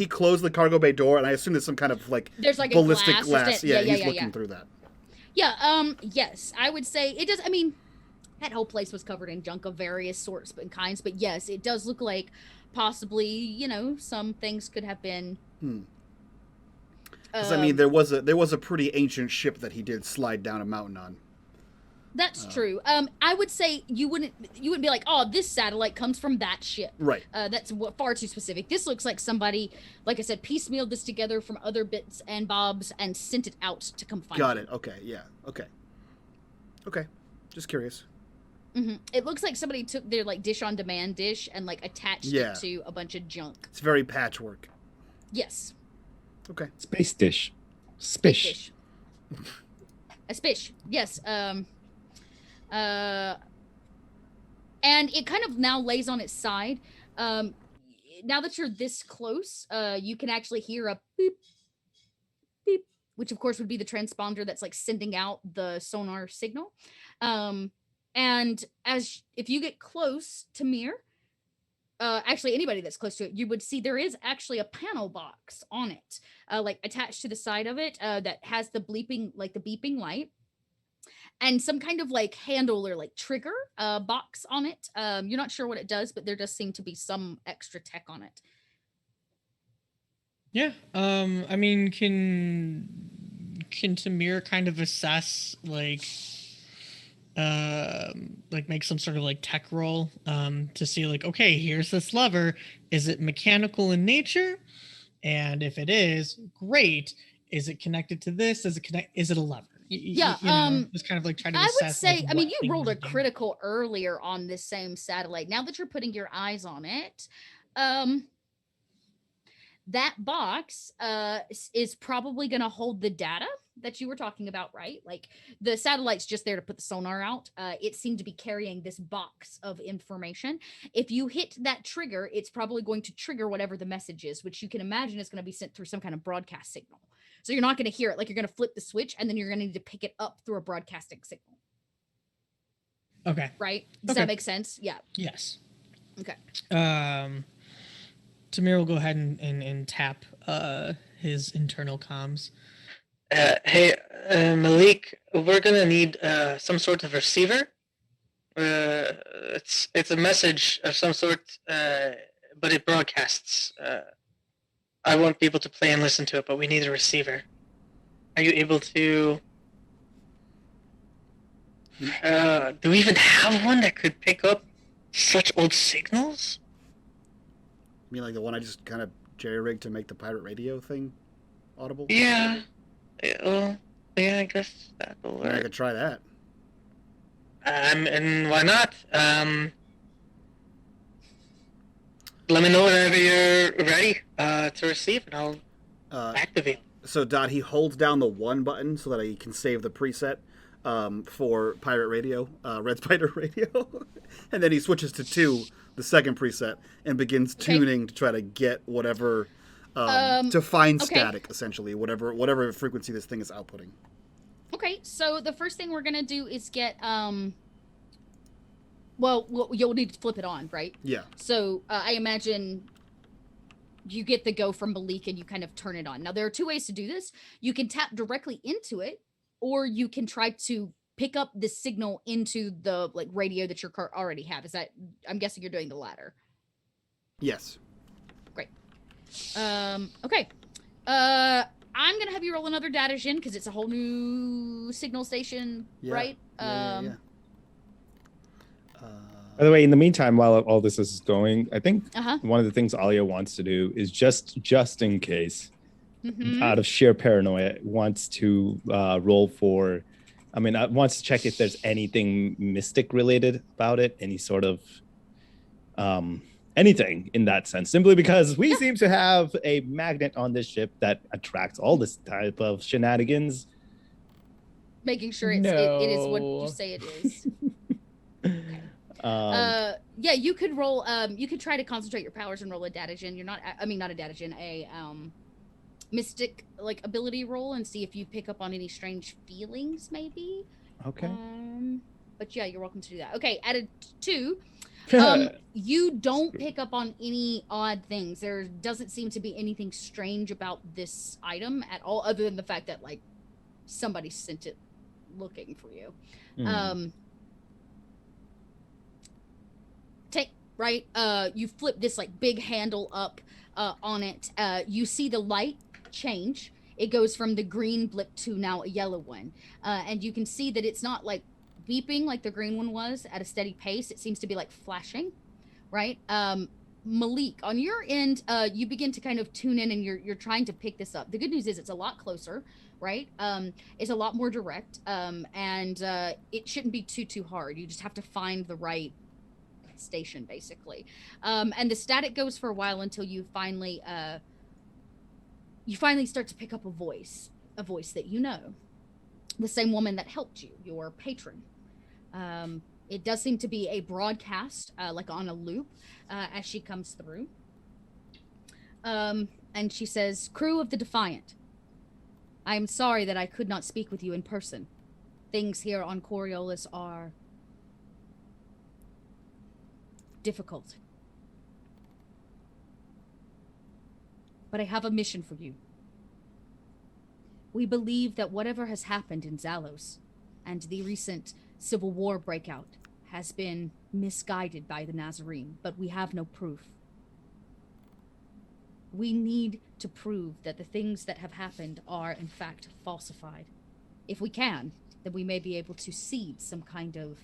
closed the cargo bay door, and I assume there's some kind of like there's like ballistic a glass. Yeah, he's looking through that. Yeah, yes, I would say it does. I mean, that whole place was covered in junk of various sorts and kinds, but yes, it does look like possibly, some things could have been. Because I mean, there was a pretty ancient ship that he did slide down a mountain on. That's true. I would say you wouldn't be like, oh, this satellite comes from that ship. Right. That's far too specific. This looks like somebody, like I said, piecemealed this together from other bits and bobs and sent it out to come find Got you. it. Okay. Yeah. Okay. Just curious. It looks like somebody took their like dish on demand dish and like attached it to a bunch of junk. It's very patchwork. Yes. Okay. Space dish. Spish. Dish. A spish. Yes. And it kind of now lays on its side. Now that you're this close, you can actually hear a beep, beep, which of course would be the transponder that's like sending out the sonar signal. And if you get close to Mir, actually anybody that's close to it, you would see there is actually a panel box on it, like attached to the side of it, that has the beeping light. And some kind of like handle or like trigger box on it. You're not sure what it does, but there does seem to be some extra tech on it. Yeah. I mean, can Tamir kind of assess make some sort of like tech roll to see like, okay, here's this lever. Is it mechanical in nature? And if it is, great. Is it connected to this? Is it a lever? Just kind of like trying to assess. I would say, like, I mean, you rolled a critical earlier on this same satellite. Now that you're putting your eyes on it, that box is probably going to hold the data that you were talking about, right? Like the satellite's just there to put the sonar out. It seemed to be carrying this box of information. If you hit that trigger, it's probably going to trigger whatever the message is, which you can imagine is going to be sent through some kind of broadcast signal. So you're not going to hear it. Like you're going to flip the switch and then you're going to need to pick it up through a broadcasting signal. Okay. Right? Does that make sense? Yeah. Yes. Okay. Tamir will go ahead and tap his internal comms. Hey, Malik, we're gonna need some sort of receiver. It's a message of some sort, but it broadcasts. I want people to play and listen to it, but we need a receiver. Are you able to? Do we even have one that could pick up such old signals? You mean like the one I just kind of jerry-rigged to make the pirate radio thing audible? Yeah. Well, yeah, I guess that'll work. I could try that. And why not? Let me know whenever you're ready to receive, and I'll activate. So, Dot, he holds down the 1 button so that he can save the preset for pirate radio, Red Spider radio, and then he switches to 2, the second preset, and begins tuning to try to get whatever, to find static, essentially, whatever frequency this thing is outputting. Okay, so the first thing we're gonna do is get well, you'll need to flip it on, right? Yeah. So I imagine you get the go from Malik and you kind of turn it on. Now there are 2 ways to do this. You can tap directly into it, or you can try to pick up the signal into the like radio that your car already have. Is that? I'm guessing you're doing the latter. Yes. Great. Okay. I'm gonna have you roll another data gen because it's a whole new signal station, right? Yeah. By the way, in the meantime, while all this is going, I think Uh-huh. one of the things Alia wants to do is just in case, Mm-hmm. out of sheer paranoia, wants to roll for. I mean, wants to check if there's anything mystic related about it, any sort of anything in that sense, simply because we seem to have a magnet on this ship that attracts all this type of shenanigans. Making sure it is what you say it is. Yeah, you could roll. You could try to concentrate your powers and roll a data gen. You're not. I mean, not a data gen. A mystic like ability roll and see if you pick up on any strange feelings, maybe. Okay. But yeah, you're welcome to do that. Okay, added 2. You don't pick up on any odd things. There doesn't seem to be anything strange about this item at all, other than the fact that like somebody sent it looking for you. Take right. You flip this like big handle up on it. You see the light change. It goes from the green blip to now a yellow one, and you can see that it's not like beeping like the green one was at a steady pace. It seems to be like flashing, right? Malik, on your end, you begin to kind of tune in and you're trying to pick this up. The good news is it's a lot closer, right? It's a lot more direct, and it shouldn't be too hard. You just have to find the right station, basically. And the static goes for a while until you finally start to pick up a voice that you know, the same woman that helped you, your patron. It does seem to be a broadcast, like on a loop, as she comes through. And she says, "Crew of the Defiant, I am sorry that I could not speak with you in person. Things here on Coriolis are difficult. But I have a mission for you. We believe that whatever has happened in Zalos and the recent civil war breakout has been misguided by the Nazarene, but we have no proof. We need to prove that the things that have happened are, in fact, falsified. If we can, then we may be able to seed some kind of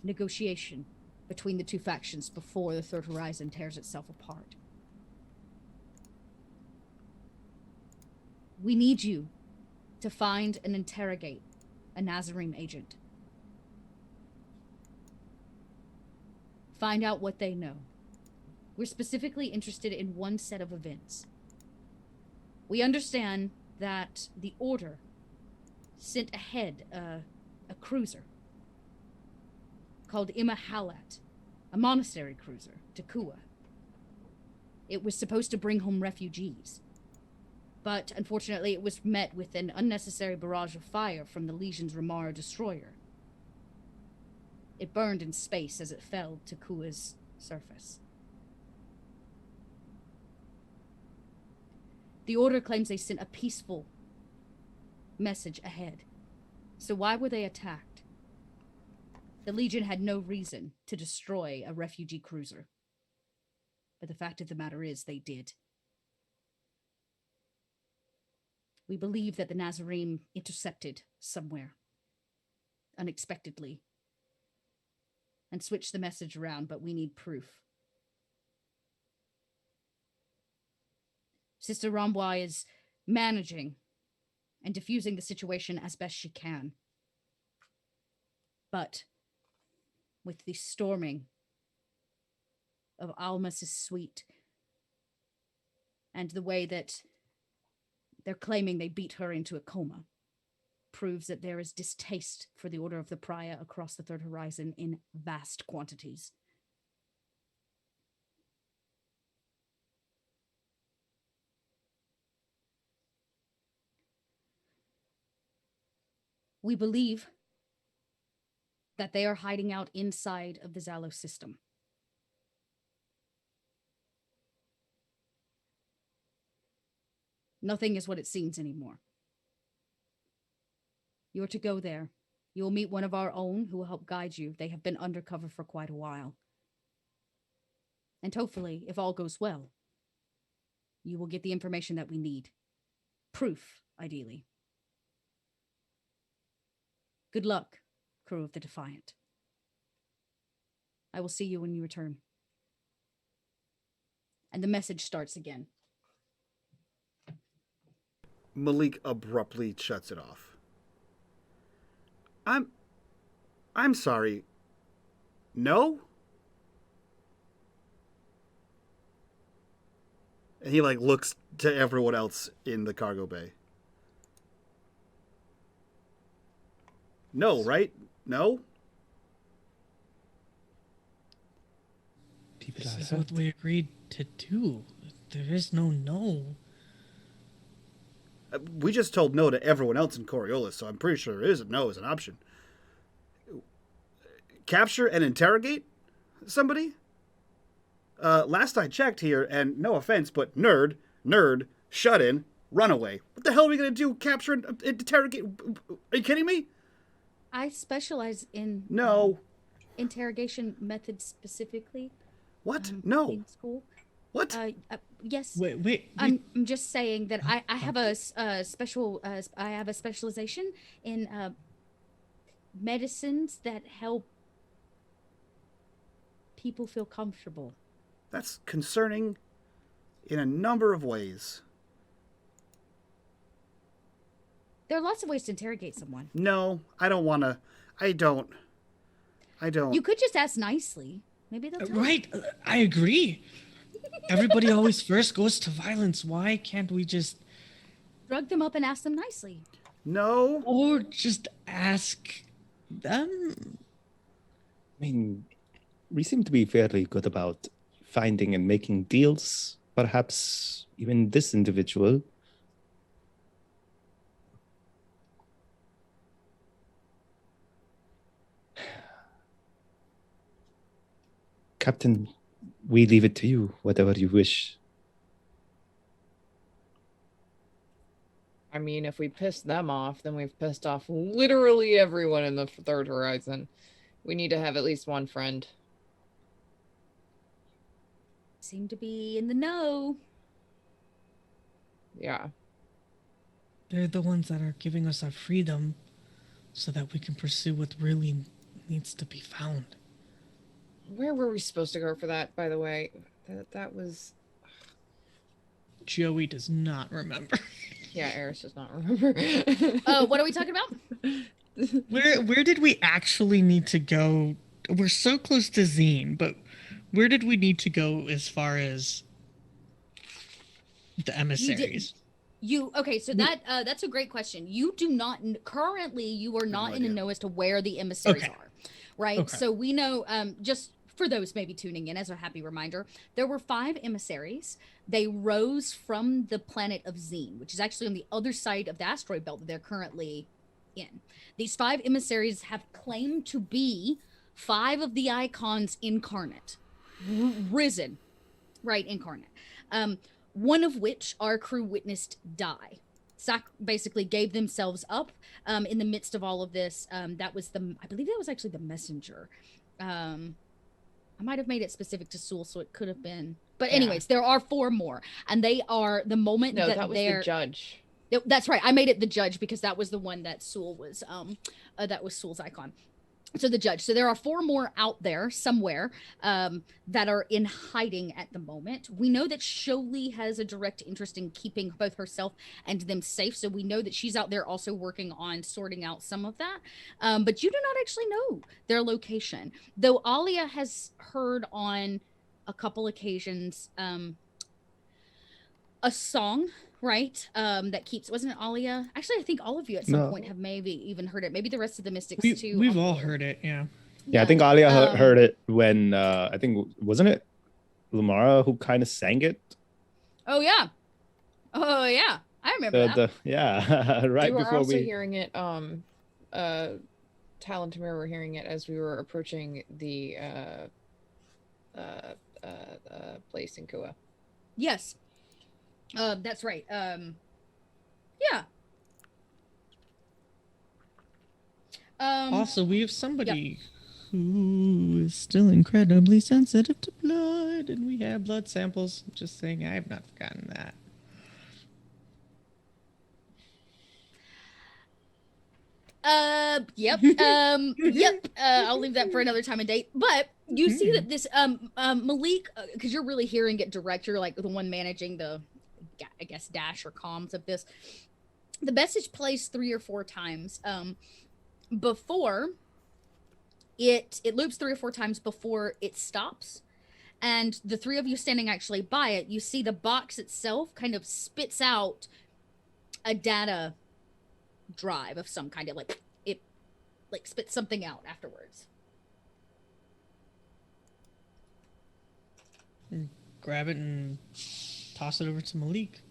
negotiation between the two factions before the Third Horizon tears itself apart. We need you to find and interrogate a Nazarene agent. Find out what they know. We're specifically interested in one set of events. We understand that the Order sent ahead a cruiser called Imahalat, a monastery cruiser, to Kua. It was supposed to bring home refugees, but unfortunately it was met with an unnecessary barrage of fire from the Legion's Ramara destroyer. It burned in space as it fell to Kua's surface. The Order claims they sent a peaceful message ahead. So why were they attacked? The Legion had no reason to destroy a refugee cruiser. But the fact of the matter is, they did. We believe that the Nazarene intercepted somewhere, unexpectedly, and switched the message around, but we need proof. Sister Rambois is managing and diffusing the situation as best she can. But with the storming of Almas's suite and the way that they're claiming they beat her into a coma, proves that there is distaste for the Order of the Pariah across the Third Horizon in vast quantities. We believe that they are hiding out inside of the Zalos system. Nothing is what it seems anymore. You're to go there. You will meet one of our own who will help guide you. They have been undercover for quite a while. And hopefully, if all goes well, you will get the information that we need. Proof, ideally. Good luck, crew of the Defiant. I will see you when you return. And the message starts again. Malik abruptly shuts it off. I'm sorry. No? And he like looks to everyone else in the cargo bay. No, right? No? People This are is hurt. what we agreed to do. There is no no. We just told no to everyone else in Coriolis, so I'm pretty sure there is a no as an option. Capture and interrogate somebody? Last I checked here, and no offense, but nerd, shut in, runaway. What the hell are we gonna do? Capture and interrogate? Are you kidding me? I specialize in No. interrogation methods specifically. What? No. In school. What? Yes. Wait. I'm just saying that I have a special I have a specialization in medicines that help people feel comfortable. That's concerning in a number of ways. There are lots of ways to interrogate someone. No, I don't want to. I don't. You could just ask nicely. Maybe they'll tell you. Right, I agree. Everybody always first goes to violence. Why can't we just... Drug them up and ask them nicely. No. Or just ask them? I mean, we seem to be fairly good about finding and making deals. Perhaps even this individual. Captain, we leave it to you, whatever you wish. I mean, if we piss them off, then we've pissed off literally everyone in the Third Horizon. We need to have at least one friend. Seem to be in the know. Yeah. They're the ones that are giving us our freedom so that we can pursue what really needs to be found. Where were we supposed to go for that, by the way? That was... Joey does not remember. Yeah, Eris does not remember. What are we talking about? Where did we actually need to go? We're so close to Zine, but where did we need to go as far as the emissaries? Okay, so that's a great question. You do not currently you are not in the know as to where the emissaries are, right? Okay. So we know just for those maybe tuning in as a happy reminder, there were 5 emissaries. They rose from the planet of Zine, which is actually on the other side of the asteroid belt that they're currently in. These 5 emissaries have claimed to be 5 of the icons incarnate, risen, right, incarnate. One of which our crew witnessed die. Basically gave themselves up in the midst of all of this. That was I believe that was actually the messenger. I might have made it specific to Sewell, so it could have been. But anyways, there are 4 more, and they are the moment that was the judge. That's right. I made it the judge because that was the one that Sewell was. That was Sewell's icon. So the judge. So there are 4 more out there somewhere that are in hiding at the moment. We know that Sholey has a direct interest in keeping both herself and them safe. So we know that she's out there also working on sorting out some of that. But you do not actually know their location. Though Alia has heard on a couple occasions a song, right? That keeps, wasn't it Alia? Actually, I think all of you at some point have maybe even heard it. Maybe the rest of the mystics too. We've all heard it, yeah. Yeah, I think Alia heard it when, I think, wasn't it Lumara who kind of sang it? Oh, yeah. Oh, yeah. I remember that. Right we were before also hearing it, Tal and Tamir were hearing it as we were approaching the place in Kua. Yes. That's right. Yeah. Also, we have somebody who is still incredibly sensitive to blood. blood, and we have blood samples. Just saying, I have not forgotten that. Yep. Yep. I'll leave that for another time and date. But you see that this Malik, because you're really hearing it direct. You're like the one managing the, I guess, dash or comms of this. The message plays 3 or 4 times. Before it loops 3 or 4 times before it stops. And the 3 of you standing actually by it, you see the box itself kind of spits out a data drive of some kind. Of like it like spits something out afterwards. Grab it and toss it over to Malik.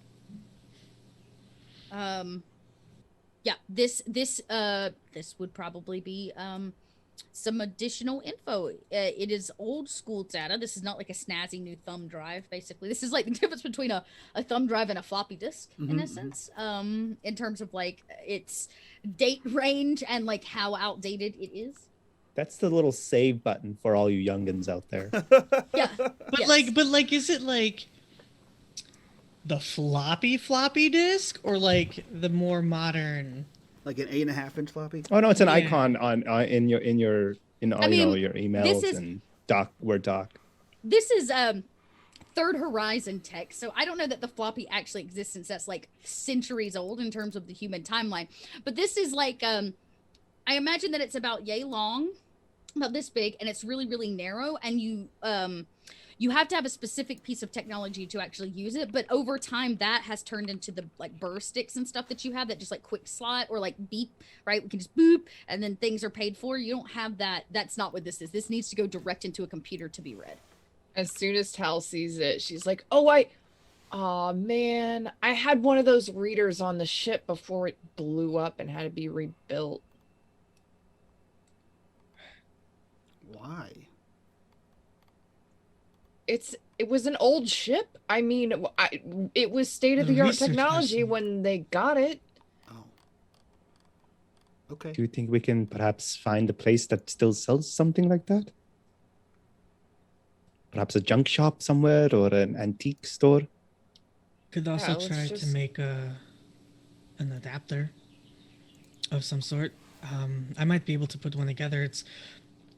Yeah, this would probably be some additional info. It is old school data. This is not like a snazzy new thumb drive, basically. This is like the difference between a thumb drive and a floppy disk, in a sense, in terms of like its date range and like how outdated it is. That's the little save button for all you youngins out there. Yeah. But yes. like, is it like the floppy disk or like the more modern? Like an 8.5-inch floppy. Oh no, it's an icon on in your your emails is, and Word doc. This is Third Horizon tech, so I don't know that the floppy actually exists since that's like centuries old in terms of the human timeline. But this is like I imagine that it's about yay long, about this big, and it's really, really narrow, and you have to have a specific piece of technology to actually use it. But over time, that has turned into the like burr sticks and stuff that you have that just like quick slot or like beep, right? We can just boop and then things are paid for. You don't have that. That's not what this is. This needs to go direct into a computer to be read. As soon as Tal sees it, she's like, oh man, I had one of those readers on the ship before it blew up and had to be rebuilt. Why? It was an old ship. I mean, it was state-of-the-art research technology vessel. when they got it. Oh. Okay. Do you think we can perhaps find a place that still sells something like that? Perhaps a junk shop somewhere or an antique store? Could also Yeah, let's try just- to make an adapter of some sort. I might be able to put one together. It's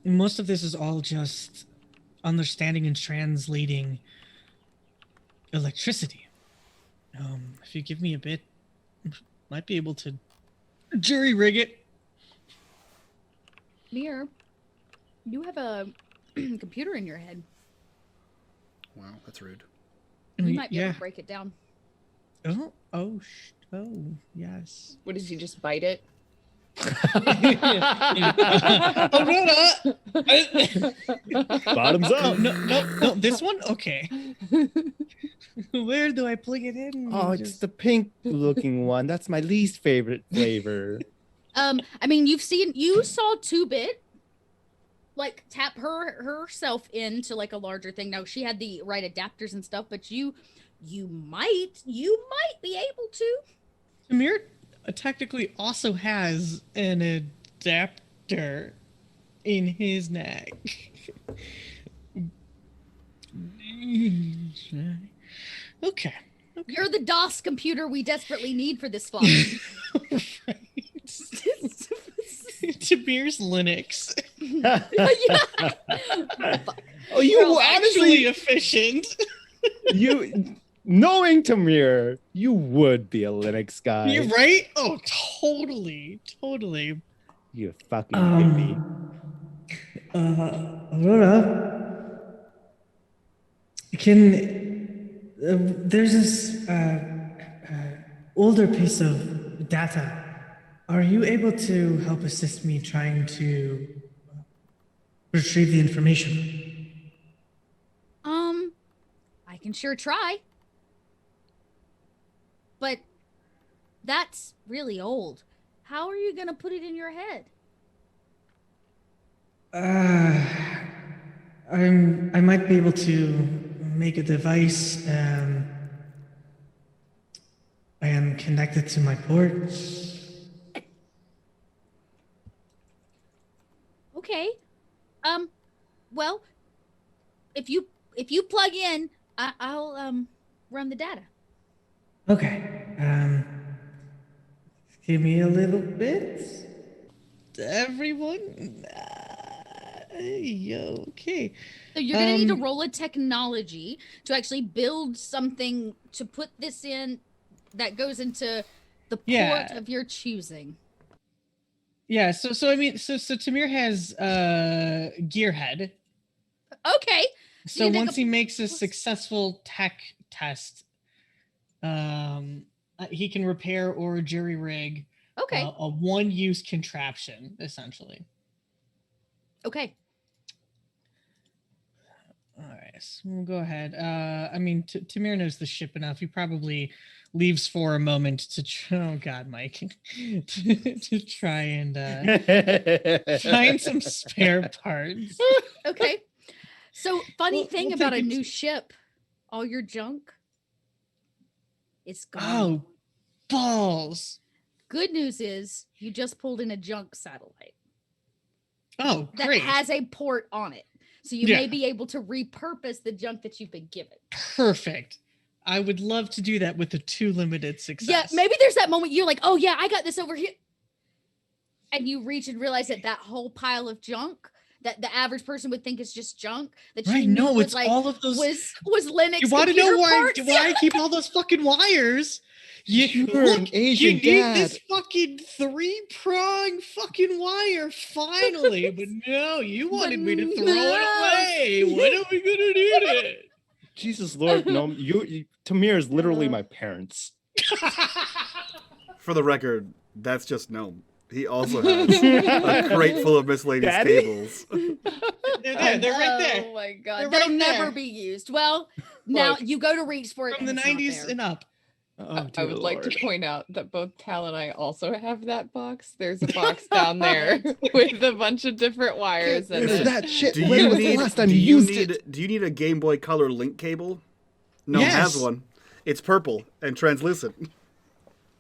most of this is all just understanding and translating electricity. If you give me a bit, might be able to jury rig it. Mir, you have a computer in your head. Wow, that's rude. You might be able to break it down. Oh, yes. What, did you just bite it? Bottoms up. No, this one? Okay. Where do I plug it in? Oh, it's the pink looking one. That's my least favorite flavor. I mean, you saw 2-bit like tap herself into like a larger thing. Now she had the right adapters and stuff, but you might be able to. Amir technically also has an adapter in his neck. Okay. You're the DOS computer we desperately need for this fun. Tamir's Linux. Oh, you Actually honestly, efficient. you knowing Tamir, you would be a Linux guy. You're right? Oh, totally. You fucking hippie. Aurora, there's this older piece of data. Are you able to help assist me trying to retrieve the information? I can sure try. But that's really old. How are you gonna put it in your head? I might be able to make a device and connect it to my ports. Okay. Well, if you if you plug in, I'll run the data. Okay. Give me a little bit. Everyone. Okay. So you're gonna need to roll a technology to actually build something to put this in that goes into the port of your choosing. Yeah, so I mean, so Tamir has gearhead. Okay. So once he makes a successful tech test, he can repair or jury rig a one-use contraption, essentially. Okay. All right, so we'll go ahead. I mean, Tamir knows the ship enough. He probably leaves for a moment to oh God, Mike, to try and find some spare parts. Okay. So funny thing about a new ship, all your junk is gone. Oh, balls. Good news is you just pulled in a junk satellite. Oh, that great. has a port on it. So you may be able to repurpose the junk that you've been given. Perfect. I would love to do that with a 2 limited success. Yeah, maybe there's that moment you're like, oh yeah, I got this over here. And you reach and realize that whole pile of junk that the average person would think is just junk. That right, no, it's like, all of those. Was Linux. You want to know why I keep all those fucking wires? Look, you need this fucking 3-prong fucking wire finally, but no, you wanted me to throw it away. When are we gonna need it? Jesus Lord, no, Tamir is literally my parents. For the record, that's just Gnome. He also has a crate full of miscellaneous cables. They're right there. Oh my God, they'll never be used. Well, now you go to reach for it from the 90s and up. I would like to point out that both Tal and I also have that box. There's a box down there with a bunch of different wires in it. That shit. Do you need a Game Boy Color link cable? No, it has one. It's purple and translucent.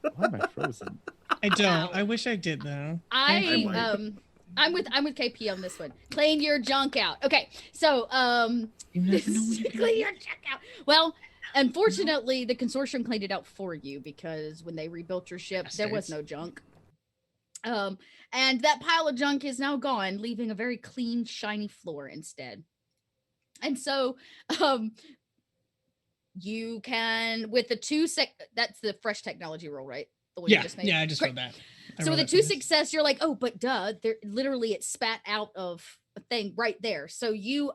Why am I frozen? I don't. I wish I did though. I'm with KP on this one. Clean your junk out. Okay, so clean your junk out. Well, unfortunately, the Consortium cleaned it out for you because when they rebuilt your ship, there was no junk. And that pile of junk is now gone, leaving a very clean, shiny floor instead. And so, you can, with the that's the fresh technology roll, right? The one you just made? Yeah, I just wrote that. So with a 2 success, you're like, oh, but duh, there literally it spat out of a thing right there. So you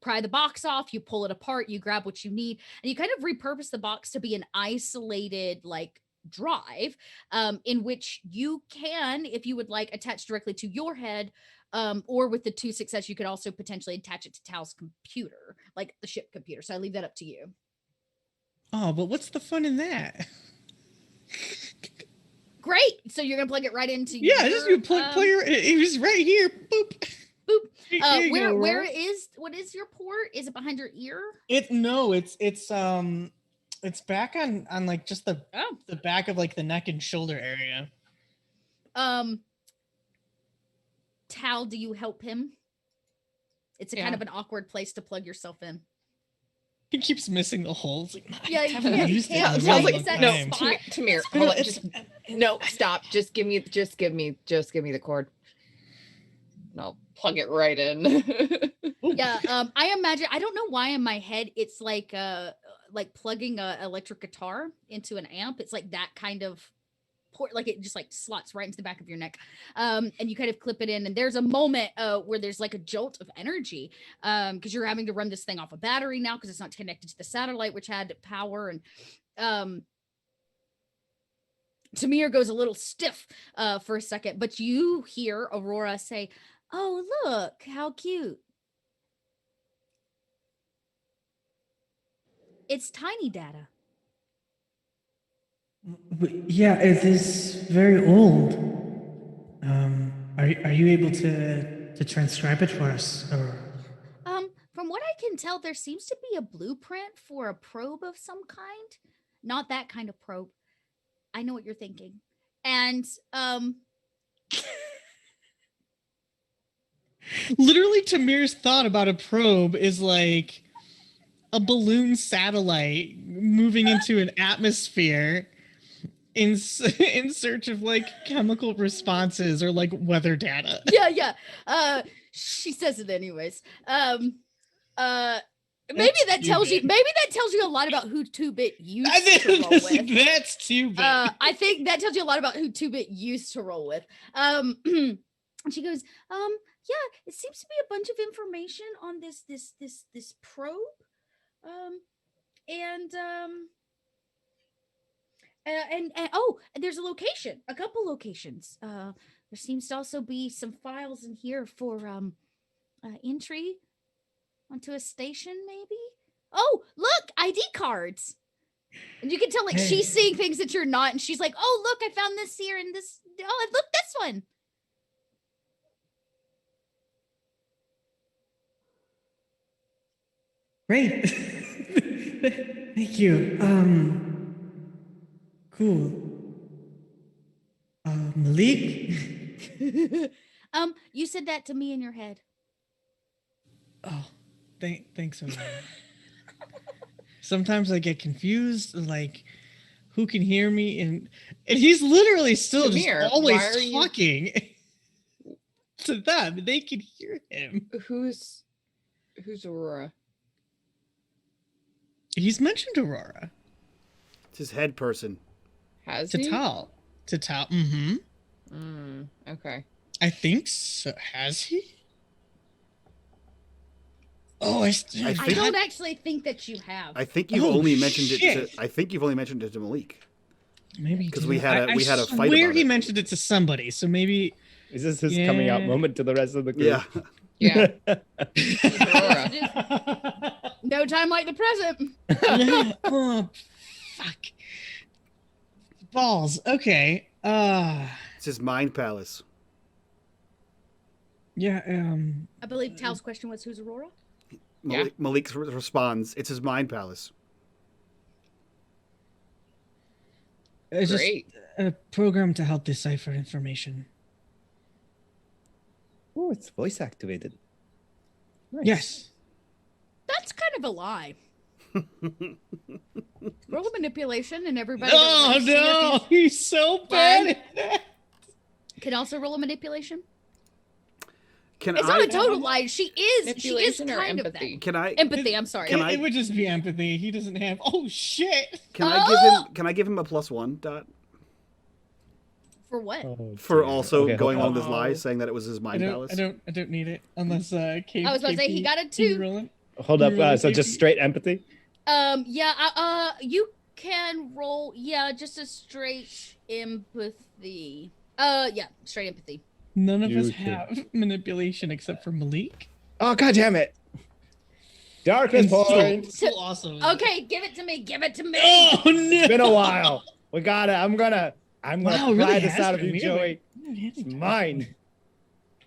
pry the box off, you pull it apart, you grab what you need, and you kind of repurpose the box to be an isolated like drive in which you can, if you would like, attach directly to your head, or with the 2 success, you could also potentially attach it to Tal's computer, like the ship computer. So I leave that up to you. Oh, but what's the fun in that? Great. So you're gonna plug it right into just you plug it was right here. Boop. Boop. Where is what is your port? Is it behind your ear? It's back on like just the back of like the neck and shoulder area. Tal, do you help him? It's a kind of an awkward place to plug yourself in. He keeps missing the holes. Yeah, Tamir, hold on. No, stop. Just give me the cord. And I'll plug it right in. Yeah, I imagine, I don't know why in my head it's like plugging a electric guitar into an amp. It's like that kind of port, like it just like slots right into the back of your neck, and you kind of clip it in, and there's a moment where there's like a jolt of energy because you're having to run this thing off a battery now because it's not connected to the satellite, which had power. And Tamir goes a little stiff for a second, but you hear Aurora say, "Oh, look how cute. It's tiny data." Yeah, it is very old. Are you able to transcribe it for us? Or from what I can tell, there seems to be a blueprint for a probe of some kind. Not that kind of probe. I know what you're thinking. And literally Tamir's thought about a probe is like a balloon satellite moving into an atmosphere in search of like chemical responses or like weather data. Yeah. She says it anyways. Maybe that tells you. Maybe that tells you a lot about who 2-Bit used to roll with. That's 2-Bit. I think that tells you a lot about who 2-Bit used to roll with. And she goes, yeah, it seems to be a bunch of information on this probe. And oh, there's a location, a couple locations. There seems to also be some files in here for entry onto a station, maybe. Oh, look, ID cards. And you can tell, like, she's seeing things that you're not, and she's like, "Oh, look, I found this here, and this. Oh, look, this one." Great. Thank you. Cool. Malik? You said that to me in your head. Oh, thanks so much. Sometimes I get confused, like, who can hear me? And he's literally still just always talking to them. They can hear him. Who's Aurora? He's mentioned Aurora. It's his head person. Has he? Tatal. Mm-hmm. Okay. I think so. Has he? Oh, I don't actually think that you have. I think you've only mentioned it to. I think you've only mentioned it to Malik. Maybe because we had a fight about where he mentioned it to somebody. So maybe is this his coming out moment to the rest of the group? Yeah. No time like the present. Oh, fuck. Balls. Okay. It's his mind palace. Yeah. I believe Tal's question was, "Who's Aurora?" Malik responds, "It's his mind palace." It's great. Just a program to help decipher information. Oh, it's voice activated. Nice. Yes. That's kind of a lie. Roll a manipulation, and everybody. Oh no, he's so bad at that. Can also roll a manipulation. It's not a total lie. She is kind of empathy. that. Can I empathy? I'm sorry. It would just be empathy. He doesn't have. Oh shit! Can I give him a +1 dot? For what? For also going on this lie, saying that it was his mind palace. I don't need it unless Kate. I was about to say he got a 2. Hold up. So just straight empathy. Yeah. You can roll. Yeah, just a straight empathy. Yeah, straight empathy. None of us have manipulation except for Malik. Oh, god damn it. Darkness point. So awesome. Okay, give it to me. Give it to me. Oh no. It's been a while. We got it. I'm gonna pry really this out of you, Joey. It's mine.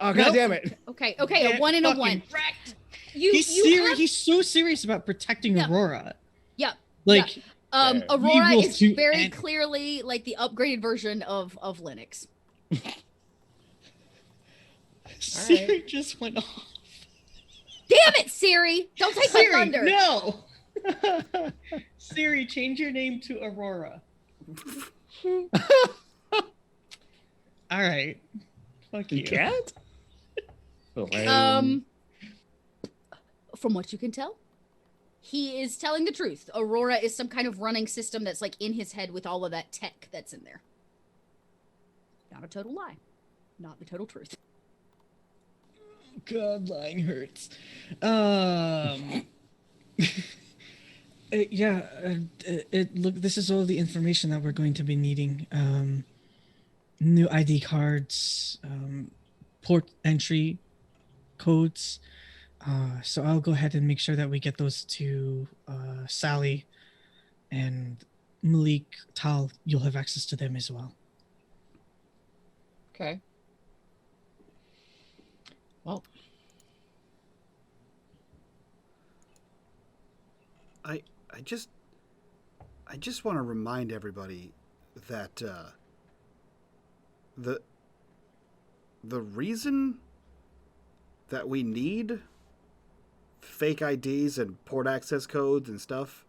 Oh god damn it. Okay, a 1 and a 1. He's so serious about protecting Aurora. Yeah. Like Aurora is very clearly like the upgraded version of Linux. Siri just went off. Damn it, Siri! Don't take my thunder. No. Siri, change your name to Aurora. All right. Fuck you. Can't? From what you can tell, he is telling the truth. Aurora is some kind of running system that's like in his head with all of that tech that's in there. Not a total lie. Not the total truth. God, lying hurts. Look, this is all the information that we're going to be needing. New ID cards, port entry codes. So I'll go ahead and make sure that we get those to Sally and Malik, Tal. You'll have access to them as well. Okay. Well, I just want to remind everybody that the reason that we need fake IDs and port access codes and stuff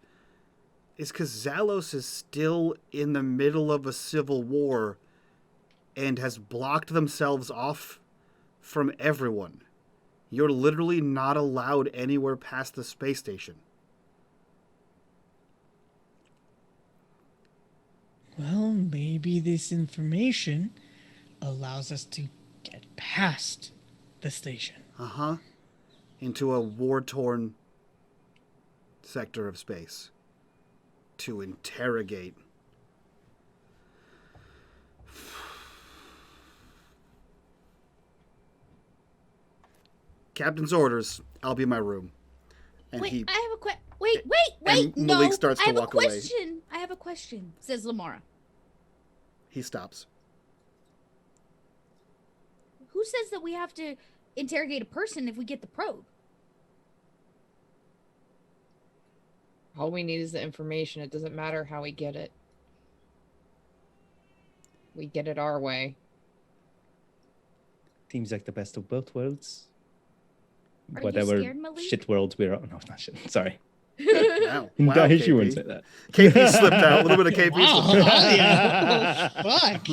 is because Zalos is still in the middle of a civil war and has blocked themselves off from everyone. You're literally not allowed anywhere past the space station. Well, maybe this information allows us to get past the station. Uh-huh. Into a war-torn sector of space. To interrogate. Captain's orders. I'll be in my room. And Wait, he... I have a question. Wait, And no. Malik starts to I have walk a away. question. I have a question, says Lamara. He stops. Who says that we have to interrogate a person if we get the probe? All we need is the information. It doesn't matter how we get it. We get it our way. – Seems like the best of both worlds. Are you Whatever scared, Malik? shit world we're on. No, not shit. Sorry. Wow. No, Wow, she wouldn't KP. say that. KP slipped out. A little bit of KP Wow, slipped out. Fuck.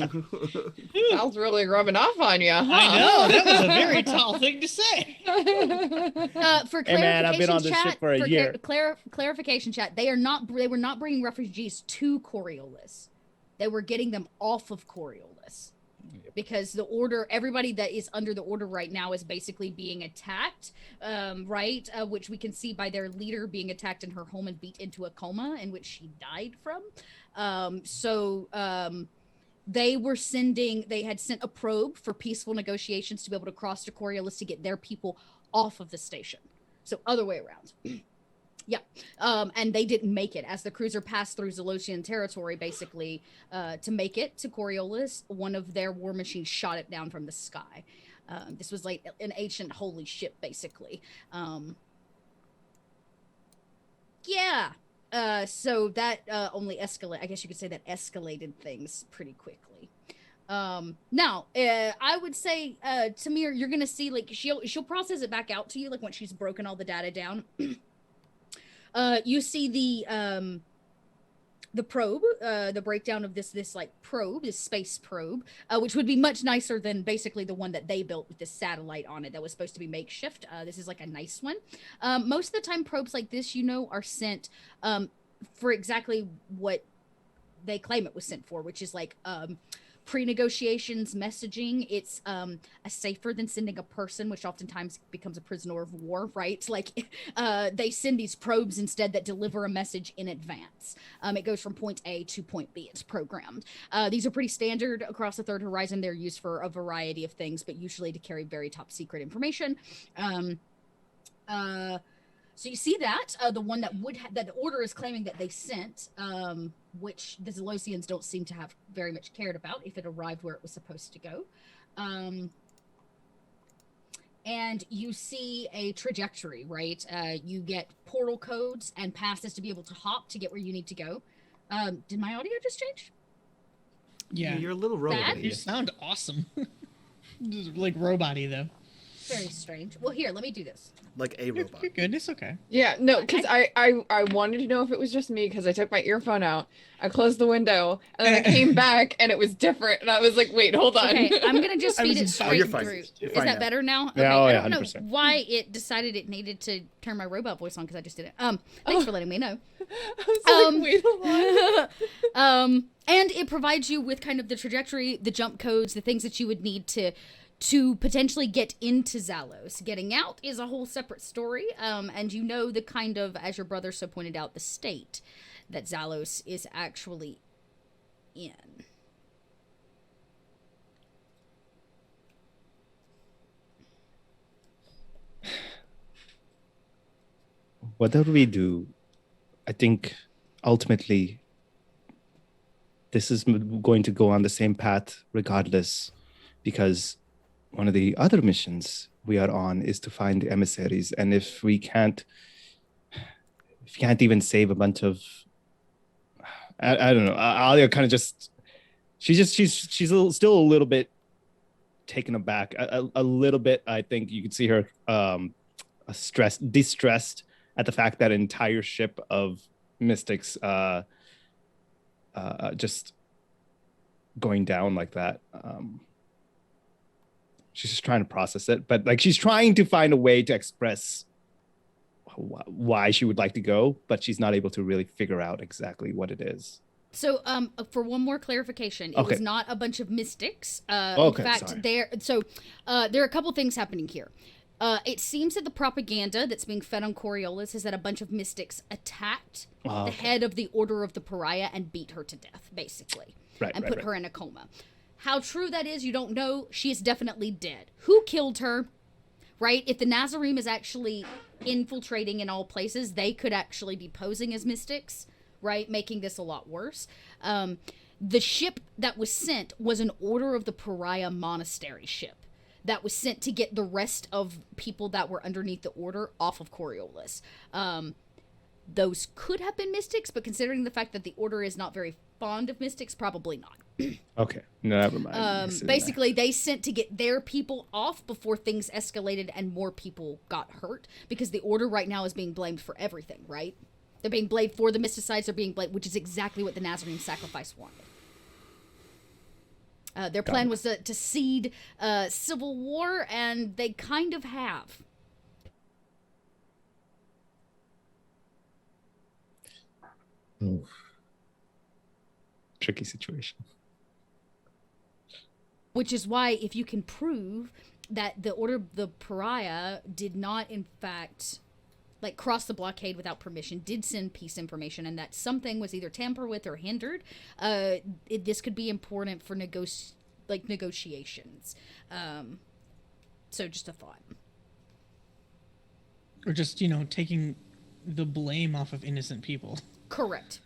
Sal's really rubbing off on you, huh? I know, that was a very tall thing to say. For Hey, man, I've been on this chat, shit for a year. Clarification chat. They were not bringing refugees to Coriolis. They were getting them off of Coriolis. Because the order, everybody that is under the order right now is basically being attacked, right? Which we can see by their leader being attacked in her home and beat into a coma, in which she died from. They had sent a probe for peaceful negotiations to be able to cross to Coriolis to get their people off of the station. So other way around. Yeah, and they didn't make it. As the cruiser passed through Zalosian territory, basically, to make it to Coriolis, one of their war machines shot it down from the sky. This was like an ancient holy ship, basically. So that only escalated. I guess you could say that escalated things pretty quickly. Now, I would say, Tamir, you're gonna see like she'll process it back out to you, like when she's broken all the data down. You see the probe, the breakdown of this like probe, this space probe, which would be much nicer than basically the one that they built with this satellite on it that was supposed to be makeshift. This is like a nice one. Most of the time, probes like this, are sent for exactly what they claim it was sent for, which is like pre-negotiations messaging. It's safer than sending a person, which oftentimes becomes a prisoner of war, right? Like they send these probes instead that deliver a message in advance. It goes from point A to point B. It's programmed. These are pretty standard across the Third Horizon. They're used for a variety of things, but usually to carry very top secret information. So you see that the one that that the order is claiming that they sent, which the Zalosians don't seem to have very much cared about if it arrived where it was supposed to go. And you see a trajectory, right? You get portal codes and passes to be able to hop to get where you need to go. Did my audio just change? Yeah. You're a little robot. You sound awesome. Just like robot-y, though. Very strange. Well, here, let me do this. Like a robot. You're good. It's okay. Yeah, no, because I wanted to know if it was just me because I took my earphone out, I closed the window, and then I came back and it was different, and I was like, wait, hold on. Okay, I'm gonna just feed it straight you're fine. through. You're Is fine that now. better now? Okay, Yeah, oh, yeah, I don't know 100%. why it decided it needed to turn my robot voice on because I just did it. Thanks for letting me know. I was like, wait, hold on. And it provides you with kind of the trajectory, the jump codes, the things that you would need to potentially get into Zalos. Getting out is a whole separate story, and the kind of, as your brother so pointed out, the state that Zalos is actually in. Whatever we do, I think ultimately this is going to go on the same path regardless, because one of the other missions we are on is to find the emissaries. And if we can't even save a bunch of, I don't know, Alia kind of just, she's still a little bit taken aback, a little bit. I think you could see her distressed at the fact that an entire ship of mystics just going down like that. She's just trying to process it, but like she's trying to find a way to express why she would like to go, but she's not able to really figure out exactly what it is. So, for one more clarification, it was not a bunch of mystics. Okay, in fact, sorry. there are a couple things happening here. It seems that the propaganda that's being fed on Coriolis is that a bunch of mystics attacked the head of the Order of the Pariah and beat her to death, basically, and put her in a coma. How true that is, you don't know. She is definitely dead. Who killed her? Right? If the Nazarene is actually infiltrating in all places, they could actually be posing as mystics, right? Making this a lot worse. The ship that was sent was an Order of the Pariah monastery ship that was sent to get the rest of people that were underneath the Order off of Coriolis. Those could have been mystics, but considering the fact that the Order is not very fond of mystics, probably not. Okay, no, never mind. Basically, they sent to get their people off before things escalated and more people got hurt, because the Order right now is being blamed for everything, right? They're being blamed for the mysticides, they're being blamed, which is exactly what the Nazarene sacrifice wanted. Their plan was to seed civil war, and they kind of have. Tricky situation. Which is why, if you can prove that the Order of the Pariah did not, in fact, like, cross the blockade without permission, did send peace information, and that something was either tampered with or hindered, this could be important for negotiations. So just a thought. Or just, taking the blame off of innocent people. Correct,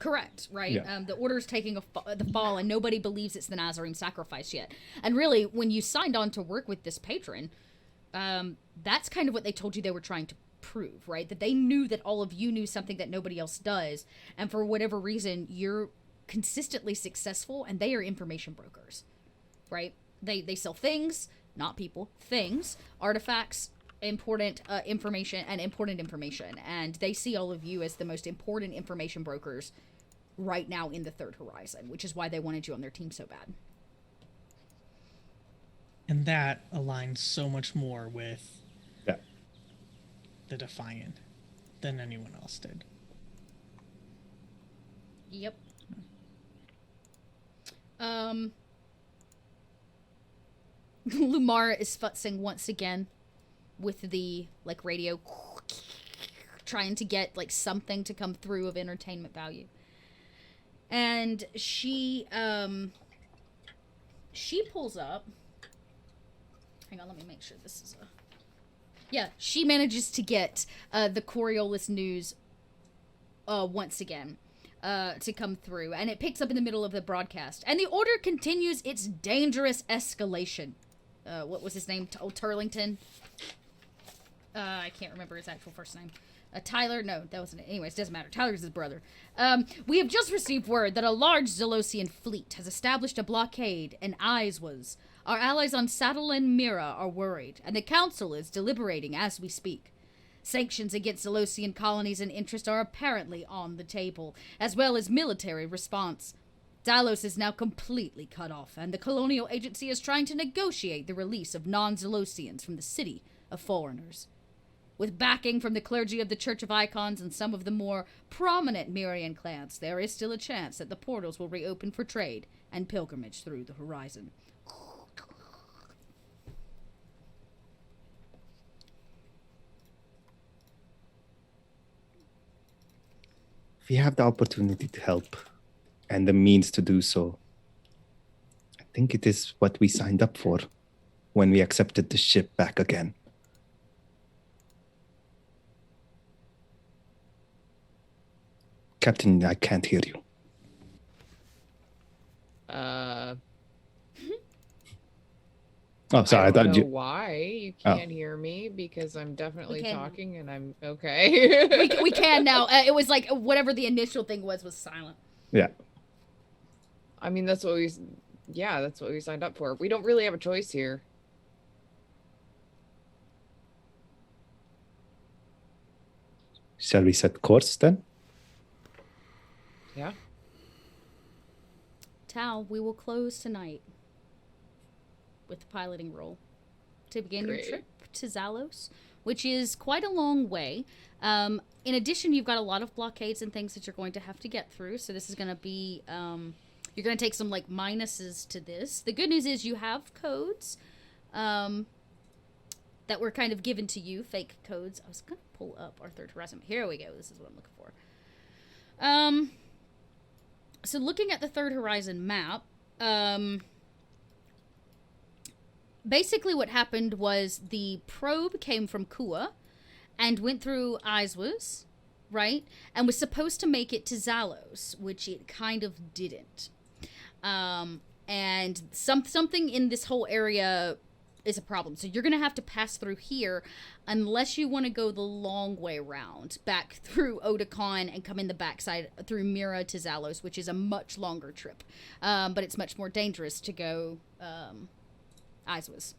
right? Yeah. The Order's taking the fall, and nobody believes it's the Nazarene sacrifice yet. And really, when you signed on to work with this patron, that's kind of what they told you they were trying to prove, right? That they knew that all of you knew something that nobody else does, and for whatever reason, you're consistently successful, and they are information brokers, right? They sell things, not people, things, artifacts, important information, and they see all of you as the most important information brokers right now in the Third Horizon, which is why they wanted you on their team so bad. And that aligns so much more with the Defiant than anyone else did. Yep. Lumara is futzing once again with the, like, radio, trying to get, like, something to come through of entertainment value. And she pulls up. Hang on, let me make sure this is a... Yeah, she manages to get the Coriolis news once again to come through. And it picks up in the middle of the broadcast. And the Order continues its dangerous escalation. What was his name? Turlington? I can't remember his actual first name. Tyler? No, that wasn't it. Anyways, doesn't matter. Tyler's his brother. We have just received word that a large Zelosian fleet has established a blockade in Iswas. Our allies on Saddle and Mira are worried, and the Council is deliberating as we speak. Sanctions against Zelosian colonies and interest are apparently on the table, as well as military response. Dalos is now completely cut off, and the Colonial Agency is trying to negotiate the release of non-Zelosians from the City of Foreigners. With backing from the clergy of the Church of Icons and some of the more prominent Mirian clans, there is still a chance that the portals will reopen for trade and pilgrimage through the horizon. If we have the opportunity to help and the means to do so, I think it is what we signed up for when we accepted the ship back again. Captain, I can't hear you. Oh, sorry. I don't know you. Why you can't hear me, because I'm definitely can. talking and I'm okay. we can now. It was like whatever the initial thing was silent. Yeah. I mean, that's what we signed up for. We don't really have a choice here. Shall we set course then? Yeah. Tal, we will close tonight with the piloting roll to begin Great. your trip to Zalos, which is quite a long way. In addition, you've got a lot of blockades and things that you're going to have to get through, so this is going to be... you're going to take some, like, minuses to this. The good news is you have codes that were kind of given to you, fake codes. I was going to pull up our Third Horizon. Here we go. This is what I'm looking for. So looking at the Third Horizon map, basically what happened was the probe came from Kua and went through Iswas, right? And was supposed to make it to Zalos, which it kind of didn't. And something in this whole area is a problem. So you're going to have to pass through here unless you want to go the long way round back through Otakon and come in the backside through Mira to Zalos, which is a much longer trip. But it's much more dangerous to go Iswas.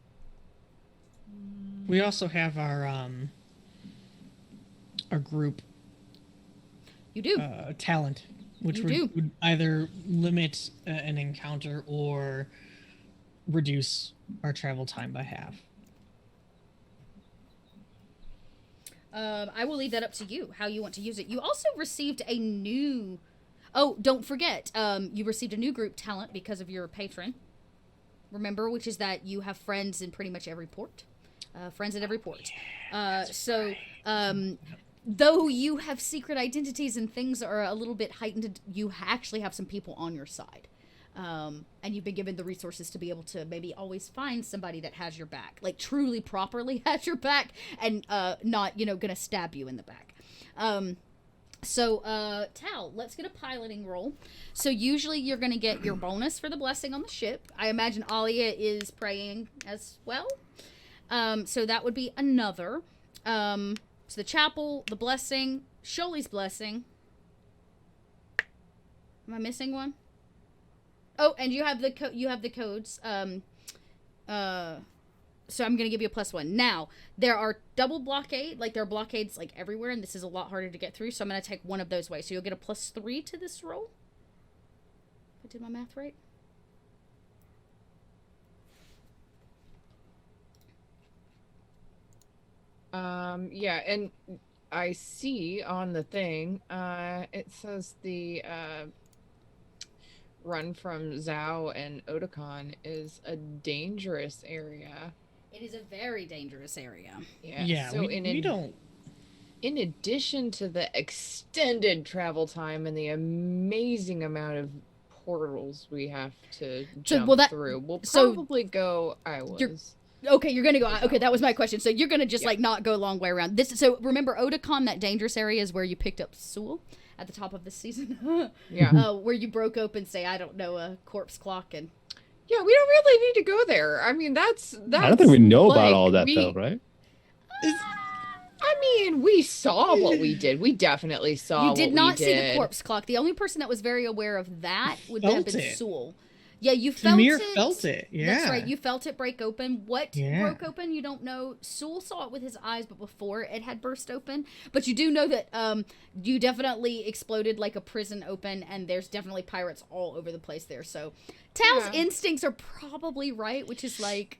We also have our group You do. talent, which would either limit an encounter or reduce our travel time by half. I will leave that up to you, how you want to use it. You also received a new... Oh, don't forget, you received a new group talent because of your patron. Remember, which is that you have friends in pretty much every port. Friends at every port. Though you have secret identities and things are a little bit heightened, you actually have some people on your side. And you've been given the resources to be able to maybe always find somebody that has your back. Like, truly, properly has your back and not, gonna stab you in the back. Tal, let's get a piloting roll. So usually you're going to get your bonus for the blessing on the ship. I imagine Alia is praying as well. So that would be another. So the chapel, the blessing, Sholi's blessing. Am I missing one? Oh, and you have the codes. So I'm going to give you a +1. Now, there are double blockade, there are blockades, everywhere, and this is a lot harder to get through, so I'm going to take one of those away. So you'll get a +3 to this roll. If I did my math right. Yeah, and I see on the thing, it says the, run from Zhao and Otakon is a dangerous area. It is a very dangerous area. Yeah. So we don't. In addition to the extended travel time and the amazing amount of portals we have to jump through, we'll probably go Iswas. Okay, you're gonna go. Okay, that was my question. So you're gonna just not go a long way around this. So remember, Otakon, that dangerous area is where you picked up Sul at the top of the season. Yeah. Where you broke open, say, I don't know, a corpse clock and. Yeah, we don't really need to go there. I mean, that's. I don't think we know about all that, though, right? I mean, we saw what we did. We definitely saw what we did. You did not see the corpse clock. The only person that was very aware of that would have been Sul. Yeah, you felt it. Felt it, yeah. That's right, you felt it break open. What broke open, you don't know. Sul saw it with his eyes, but before it had burst open. But you do know that you definitely exploded like a prison open, and there's definitely pirates all over the place there. So Tal's instincts are probably right, which is let's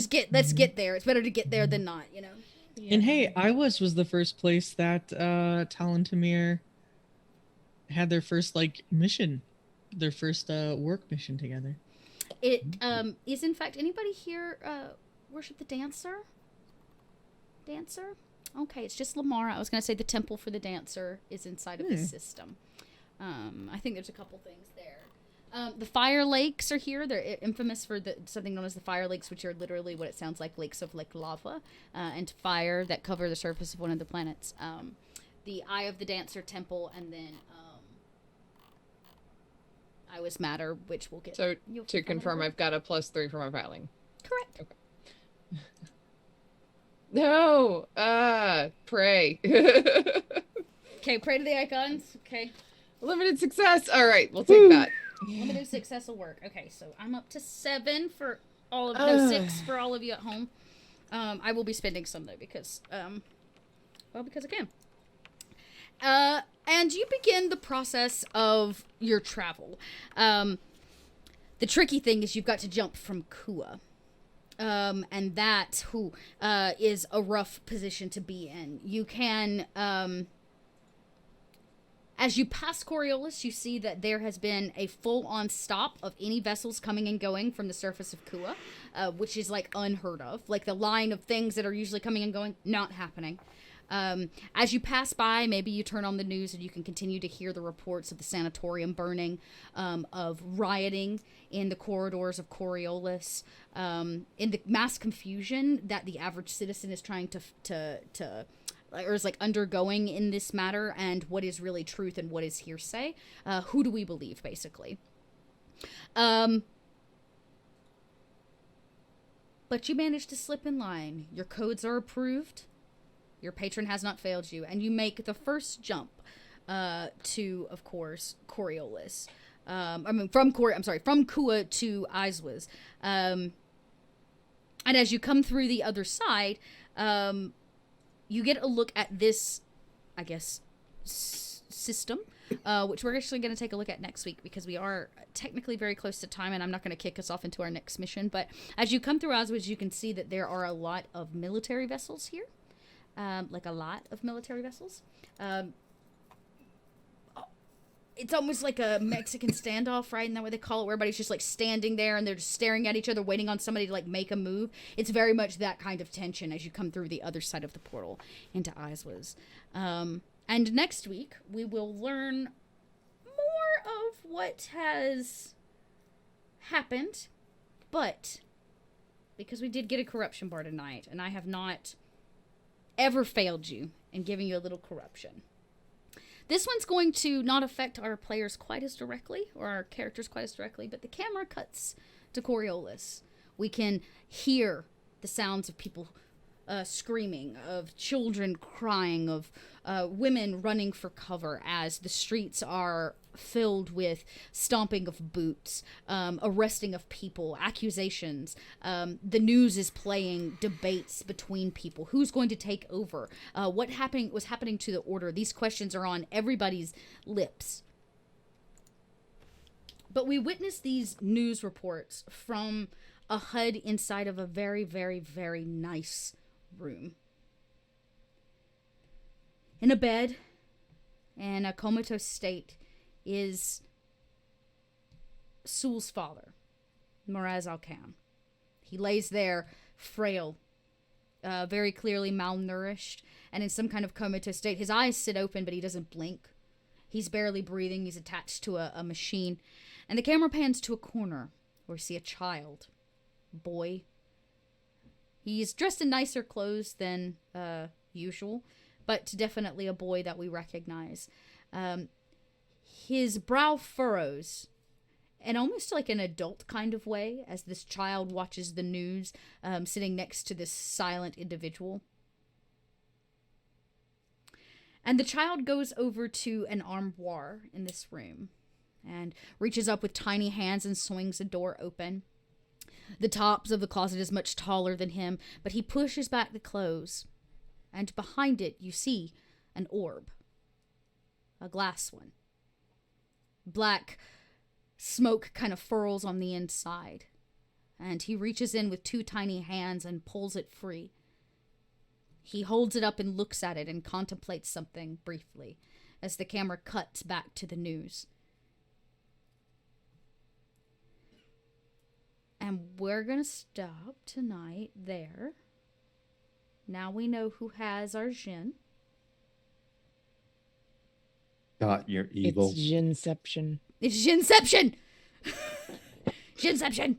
get there. It's better to get there than not, Yeah. And hey, Iswas was the first place that Tal and Tamir had their first mission. Their first work mission together. It is in fact, anybody here worship the dancer? Okay, it's just Lamara. I was going to say the temple for the dancer is inside of the system. I think there's a couple things there. The fire lakes are here. They're infamous for something known as the fire lakes, which are literally what it sounds like, lakes of lava and fire that cover the surface of one of the planets. The Eye of the Dancer temple, and then Iswas Matter, which we'll get. So to confirm, I've got a +3 for my piling. Correct. Okay. No, pray. Okay, pray to the icons. Okay. Limited success. All right, we'll take that. Limited success will work. Okay, so I'm up to 7 for all of 6 for all of you at home. I will be spending some though because Well, because I can. And you begin the process of your travel. The tricky thing is you've got to jump from Kua. And that is a rough position to be in. You can, as you pass Coriolis, you see that there has been a full-on stop of any vessels coming and going from the surface of Kua, which is, like, unheard of. Like, the line of things that are usually coming and going, not happening. As you pass by, maybe you turn on the news and you can continue to hear the reports of the sanatorium burning, of rioting in the corridors of Coriolis, in the mass confusion that the average citizen is trying or is like undergoing in this matter, and what is really truth and what is hearsay. Who do we believe, basically? But you managed to slip in line. Your codes are approved. Your patron has not failed you, and you make the first jump to, of course, Coriolis. From Kua to Iswas. And as you come through the other side, you get a look at this, I guess, system, which we're actually going to take a look at next week, because we are technically very close to time, and I'm not going to kick us off into our next mission. But as you come through Iswas, you can see that there are a lot of military vessels here. Like a lot of military vessels. It's almost like a Mexican standoff, right? Isn't that what they call it? Where everybody's just like standing there and they're just staring at each other, waiting on somebody to like make a move. It's very much that kind of tension as you come through the other side of the portal into Iswas. And next week, we will learn more of what has happened. But because we did get a corruption bar tonight, and I have not ever failed you in giving you a little corruption. This one's going to not affect our players quite as directly, or our characters quite as directly, but the camera cuts to Coriolis. We can hear the sounds of people screaming, of children crying, of women running for cover as the streets are filled with stomping of boots, arresting of people, accusations. The news is playing debates between people. Who's going to take over? What was happening to the order? These questions are on everybody's lips. But we witness these news reports from a HUD inside of a very, very, very nice room. In a bed, in a comatose state, is Sul's father, Moraz Al-Khan. He lays there, frail, very clearly malnourished, and in some kind of comatose state. His eyes sit open, but he doesn't blink. He's barely breathing. He's attached to a machine. And the camera pans to a corner where we see a child, boy. He's dressed in nicer clothes than usual, but definitely a boy that we recognize. His brow furrows in almost like an adult kind of way as this child watches the news, sitting next to this silent individual. And the child goes over to an armoire in this room and reaches up with tiny hands and swings a door open. The tops of the closet is much taller than him, but he pushes back the clothes, and behind it you see an orb. A glass one. Black smoke kind of furls on the inside, and he reaches in with two tiny hands and pulls it free. He holds it up and looks at it and contemplates something briefly as the camera cuts back to the news. And we're going to stop tonight there. Now we know who has our Jinn. God, you're evil. It's Jinception. It's Jinception! Jinception!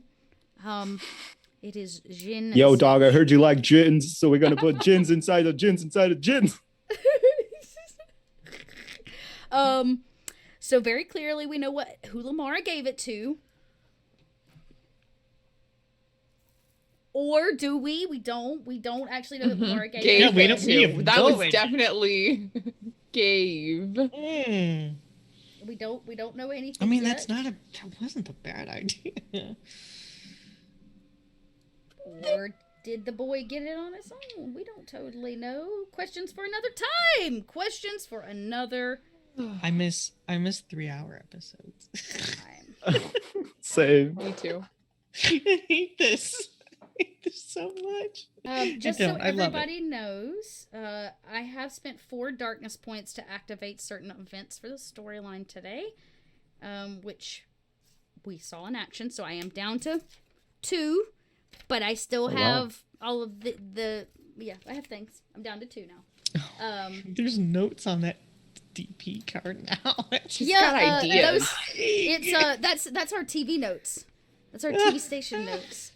It is Jinn. Yo, dog, I heard you like gins, so we're going to put gins inside of gins inside of gins. So very clearly we know who Lamara gave it to. Or do we? We don't actually know that Lamara gave it Gave to. it to. That was definitely gave. We don't know anything. I mean, yet. that wasn't a bad idea. Or did the boy get it on his own? We don't totally know. Questions for another time. Questions for another I miss 3-hour episodes. time. Same. Me too. I hate this. I hate this so much. Just I so don't. I love it. everybody knows, I have spent 4 darkness points to activate certain events for the storyline today, which we saw in action. So I am down to 2, but I still have all of the yeah. I have things. I'm down to 2 now. There's notes on that DP card now. She's got ideas. That's our TV notes. That's our TV station notes.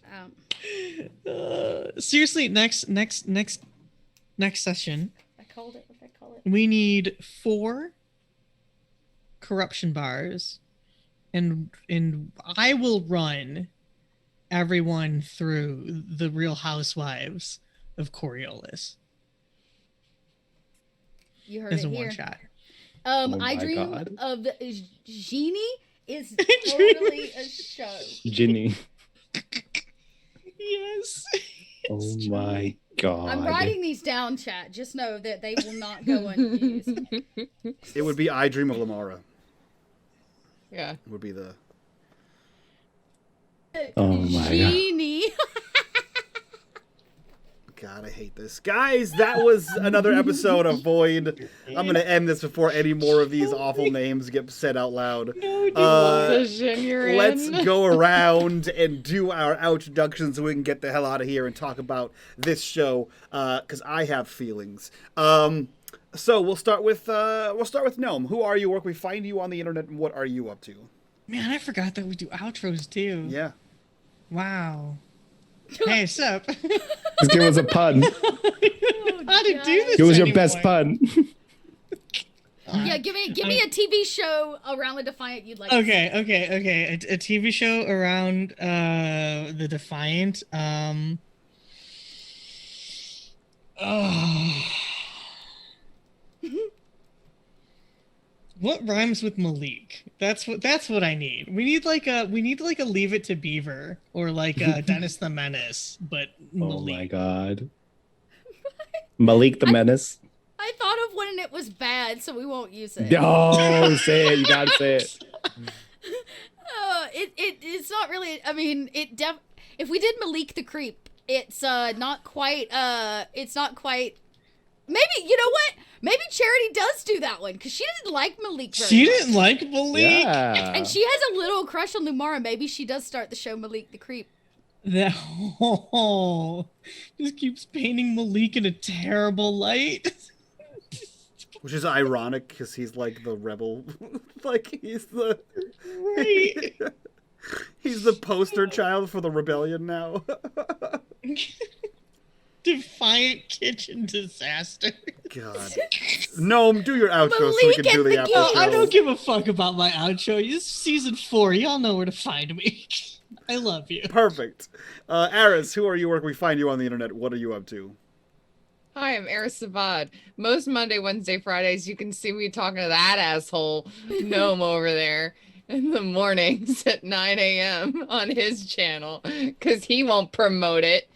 Seriously, next session. I called it. What did I call it? We need 4 corruption bars, and I will run everyone through the Real Housewives of Coriolis. You heard As it a here. one shot. Oh I my Dream God. of Genie is totally a show. Ginny. Yes. Oh my God. I'm writing these down, chat. Just know that they will not go unused. It would be I Dream of Lamara. Yeah. Would be the... Oh my God. Genie. God, I hate this. Guys, that was another episode of Void. I'm going to end this before any more of these awful names get said out loud. Position you're in. Let's go around and do our introductions so we can get the hell out of here and talk about this show, because I have feelings. So we'll start with Gnome. Who are you? Where can we find you on the internet, and what are you up to? Man, I forgot that we do outros too. Yeah. Wow. Hey, sup? Just give us a pun. How to do this? Give us your best anymore. pun. Yeah, give me a TV show around the Defiant you'd like. To see. Okay. A TV show around the Defiant. What rhymes with Malik? That's what I need. We need like a Leave It to Beaver or like a Dennis the Menace, but Malik. Oh my God. Malik the Menace. I thought of one and it was bad, so we won't use it. Oh, say it. You gotta say it. It's not really. I mean, if we did Malik the Creep, it's not quite. It's not quite. Maybe, you know what? Maybe Charity does do that one because she didn't like Malik very She much. didn't like Malik. Yeah. And she has a little crush on Lumara. Maybe she does start the show Malik the Creep. That just keeps painting Malik in a terrible light. Which is ironic because he's like the rebel. Like he's the Right. he's the poster child for the rebellion now. Defiant kitchen disaster. God. Gnome, do your outro so we can Malik do and the the outro. I don't give a fuck about my outro. This is season 4. Y'all know where to find me. I love you. Perfect. Aris, who are you? Where can we find you on the internet? What are you up to? Hi, I'm Eris Savad. Most Monday, Wednesday, Fridays, you can see me talking to that asshole gnome over there in the mornings at 9 a.m. on his channel because he won't promote it.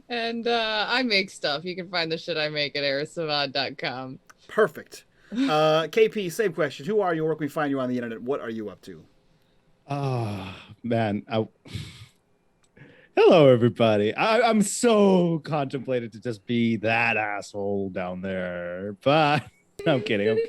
And I make stuff. You can find the shit I make at erisavad.com. Perfect. KP, same question. Who are you? Where can we find you on the internet? What are you up to? Oh, man. Hello, everybody. I'm so contemplated to just be that asshole down there. But I'm kidding.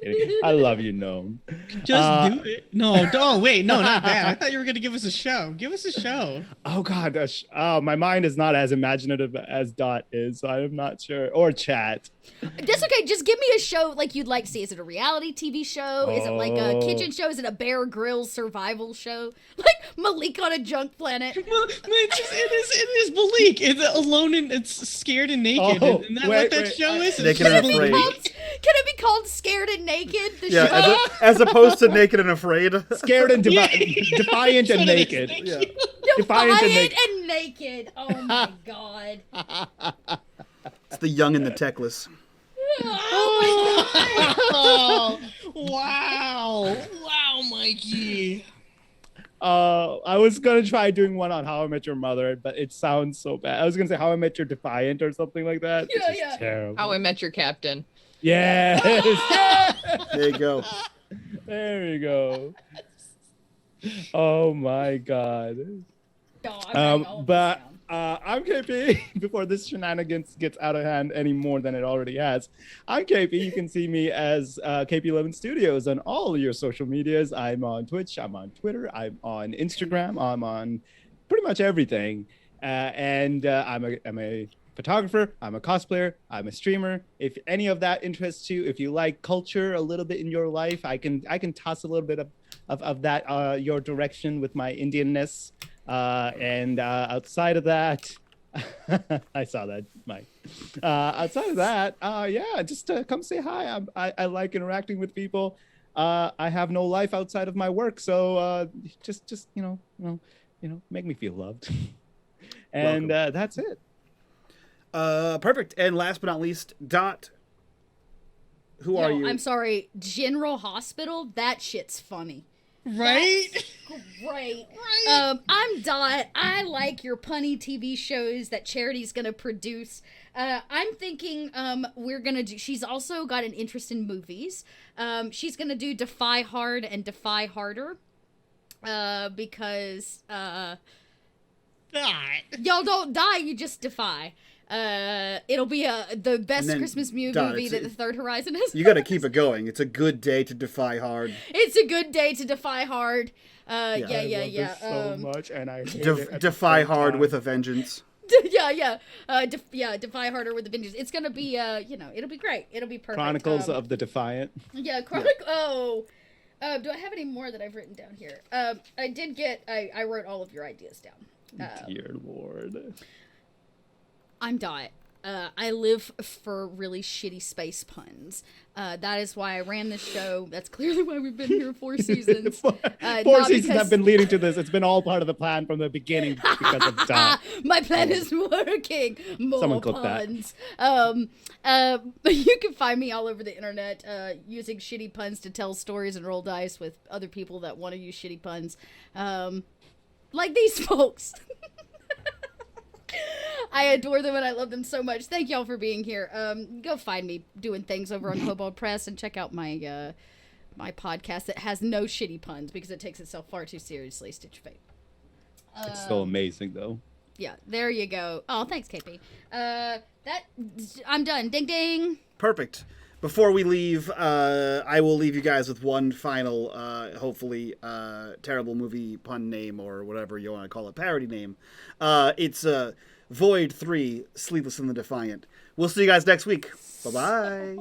I love you, Gnome. Just do it. No, wait. No, not that. I thought you were going to give us a show. Give us a show. Oh, God. My mind is not as imaginative as Dot is, so I'm not sure. Or Chat. That's okay. Just give me a show like you'd like to see. Is it a reality TV show? Is it like a kitchen show? Is it a Bear Grylls survival show? Like Malik on a junk planet? Well, it is Malik. It's alone and it's scared and naked. Oh, Isn't that wait, what that wait. show is? Naked It's and just Afraid. Malik. Can it be called Scared and Naked? The Yeah, show? as opposed to Naked and Afraid. Scared and Yeah. defiant and That's what it naked. is. Thank Yeah. you. Defiant and Defiant naked. and naked. Oh my god. It's the young and the techless. Oh, wow. Wow, Mikey. I was gonna try doing one on How I Met Your Mother, but it sounds so bad. I was gonna say How I Met Your Defiant or something like that. Yeah, It's just yeah. terrible. How I Met Your Captain. Yes. There you go. There we go. Oh my god. No, I'm writing all of this But down. I'm KP. Before this shenanigans gets out of hand any more than it already has, I'm KP. You can see me as KP11 Studios on all your social medias. I'm on Twitch. I'm on Twitter. I'm on Instagram. I'm on pretty much everything. I'm a photographer. I'm a cosplayer. I'm a streamer. If any of that interests you, if you like culture a little bit in your life, I can toss a little bit of that your direction with my Indianness. Outside of that, I saw that, Mike. Outside of that, yeah, just come say hi. I like interacting with people. I have no life outside of my work, so just make me feel loved. And that's it. Perfect. And last but not least, Dot. Who are you? I'm sorry, General Hospital. That shit's funny. Right? Great. I'm Dot. I like your punny TV shows that Charity's gonna produce. I'm thinking we're gonna do. She's also got an interest in movies. She's gonna do Defy Hard and Defy Harder. Because y'all don't die, you just defy. It'll be the best Christmas movie that the Third Horizon is. You got to keep it going. It's a good day to defy hard. It's a good day to defy hard. I love this so much, and I hate it at defy the same hard time. with a vengeance. Defy harder with the vengeance. It's gonna be it'll be great. It'll be perfect. Chronicles of the Defiant. Yeah, do I have any more that I've written down here? I wrote all of your ideas down. Dear Lord. I'm Dot. I live for really shitty space puns. That is why I ran this show. That's clearly why we've been here 4 seasons. Four seasons have been leading to this. It's been all part of the plan from the beginning because of Dot. My plan is working. More Someone clip puns. You can find me all over the internet using shitty puns to tell stories and roll dice with other people that want to use shitty puns. Like these folks. I adore them and I love them so much. Thank y'all for being here. Go find me doing things over on Kobold Press and check out my my podcast that has no shitty puns because it takes itself far too seriously. Stitch Fate. It's still amazing though. Yeah, there you go. Oh, thanks, KP. I'm done. Ding ding. Perfect. Before we leave, I will leave you guys with one final, hopefully, terrible movie pun name or whatever you want to call it, parody name. It's Void 3, Sleepless in the Defiant. We'll see you guys next week. Bye-bye.